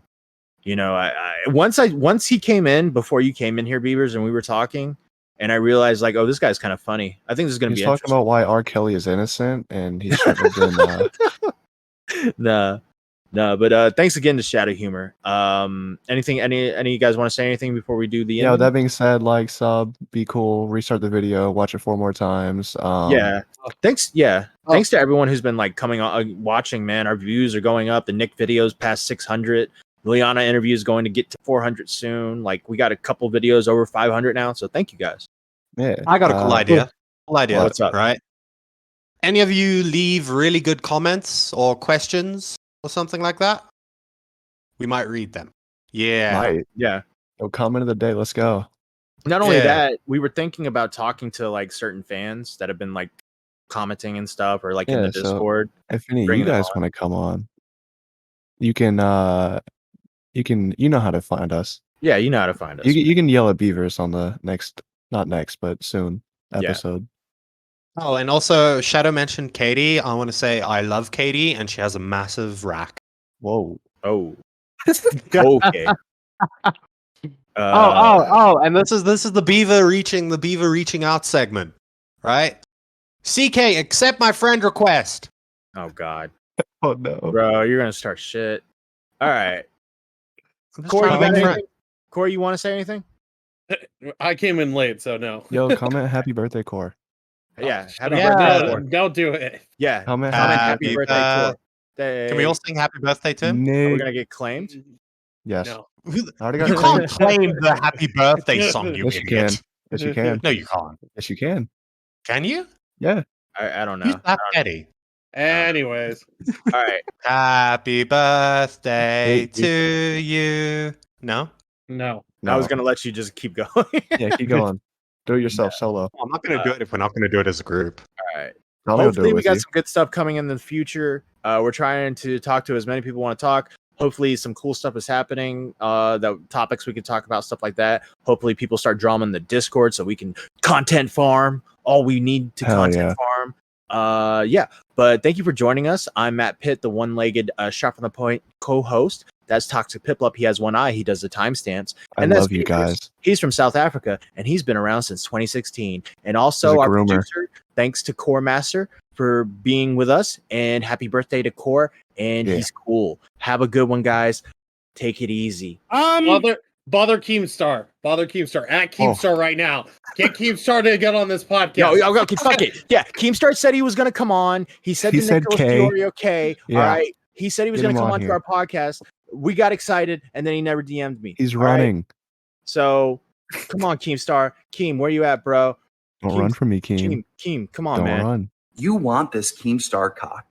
you know, once he came in, before you came in here, Beavers, and we were talking, and I realized like, oh, this guy's kind of funny. I think this is going to
He's
be
talking
interesting.
about why R. Kelly is innocent, and he should have been.
No, but thanks again to Shadow Humor. Any of you guys want to say anything before we do the
Yeah. With
ending?
that being said, like, sub, be cool, restart the video, watch it 4 more times.
Yeah. Thanks. Yeah. thanks to everyone who's been like coming on, watching. Man, our views are going up. The Nick videos past 600. Liana interview is going to get to 400 soon. Like we got a couple videos over 500 now. So thank you guys.
Yeah.
I got a cool idea. Cool idea.
What's up?
Right. Any of you leave really good comments or questions or something like that? We might read them. Yeah.
Might.
Yeah.
Yo, comment of the day. Let's go.
Not only
Yeah.
that, we were thinking about talking to like certain fans that have been like commenting and stuff, or like in
Yeah,
the
so-
Discord.
If any of
Bring
you
them
guys want to come on, you can you know how to find us.
Yeah, you know how to find us.
You can yell at Beavers on the not next, but soon
Yeah.
episode.
Oh, and also Shadow mentioned Katie. I want to say I love Katie, and she has a massive rack.
Whoa.
Oh, okay.
And this is the beaver reaching out segment, right? CK, accept my friend request.
Oh God,
Oh no.
bro, you're gonna start shit. All right,
I'm just
Corey, you
trying to
got
make
anything?
friends.
Corey, you want to say anything?
I came in late, so no.
Yo, comment happy birthday, Core.
Yeah,
Shut
happy
up.
birthday.
No,
Core.
don't do it.
Yeah,
Comment
comment
happy
happy birthday, Core.
Can we all sing happy birthday to him?
Are we
Nick.
gonna get claimed?
Yes.
No.
I already got
You
it.
can't claim the happy birthday song, you
Yes, you
idiot.
can. Yes, you can.
No, you can't.
Yes, you can.
Can you?
Yeah.
I don't
Who's
know.
that petty?
Anyways,
All right,
Happy birthday
Hey,
to you. No?
no.
I was
No.
gonna let you just keep going.
Yeah, keep going. Do it yourself solo.
I'm not going to do it if we're not going to do it as a group.
All right.
Tommy will do
Hopefully,
it
we
with
got
you.
some good stuff coming in the future. We're trying to talk to as many people want to talk. Hopefully, some cool stuff is happening. The topics we can talk about, stuff like that. Hopefully, people start drumming the Discord so we can content farm all we need to
Hell
content
yeah.
farm. Yeah. But thank you for joining us. I'm Matt Pitt, the one-legged shot from the point co-host. That's Toxic Piplup. He has one eye. He does the timestamps.
I
And that's
love you
Beavers.
guys.
He's from South Africa, and he's been around since 2016. And also,
He's a
our
groomer.
producer, thanks to Core Master for being with us. And happy birthday to Core. And
Yeah.
he's cool. Have a good one, guys. Take it easy.
Bother Keemstar. Bother Keemstar. At Keemstar right now. Get Keemstar to get on this podcast.
Yo, okay, fuck it. Yeah, Keemstar said he was going to come on. He said
He
to
said
Nicholas
K.
Fiorio, K.
Yeah.
All right. He said he was
Get
going to
him
come
on
onto
here.
our podcast. We got excited, and then he never DM'd me.
He's
All right?
running.
So, come on, Keemstar. Keem, where you at, bro?
Don't
Keem-
run from me, Keem.
Keem, come on,
Don't
man.
run.
You want this Keemstar cock.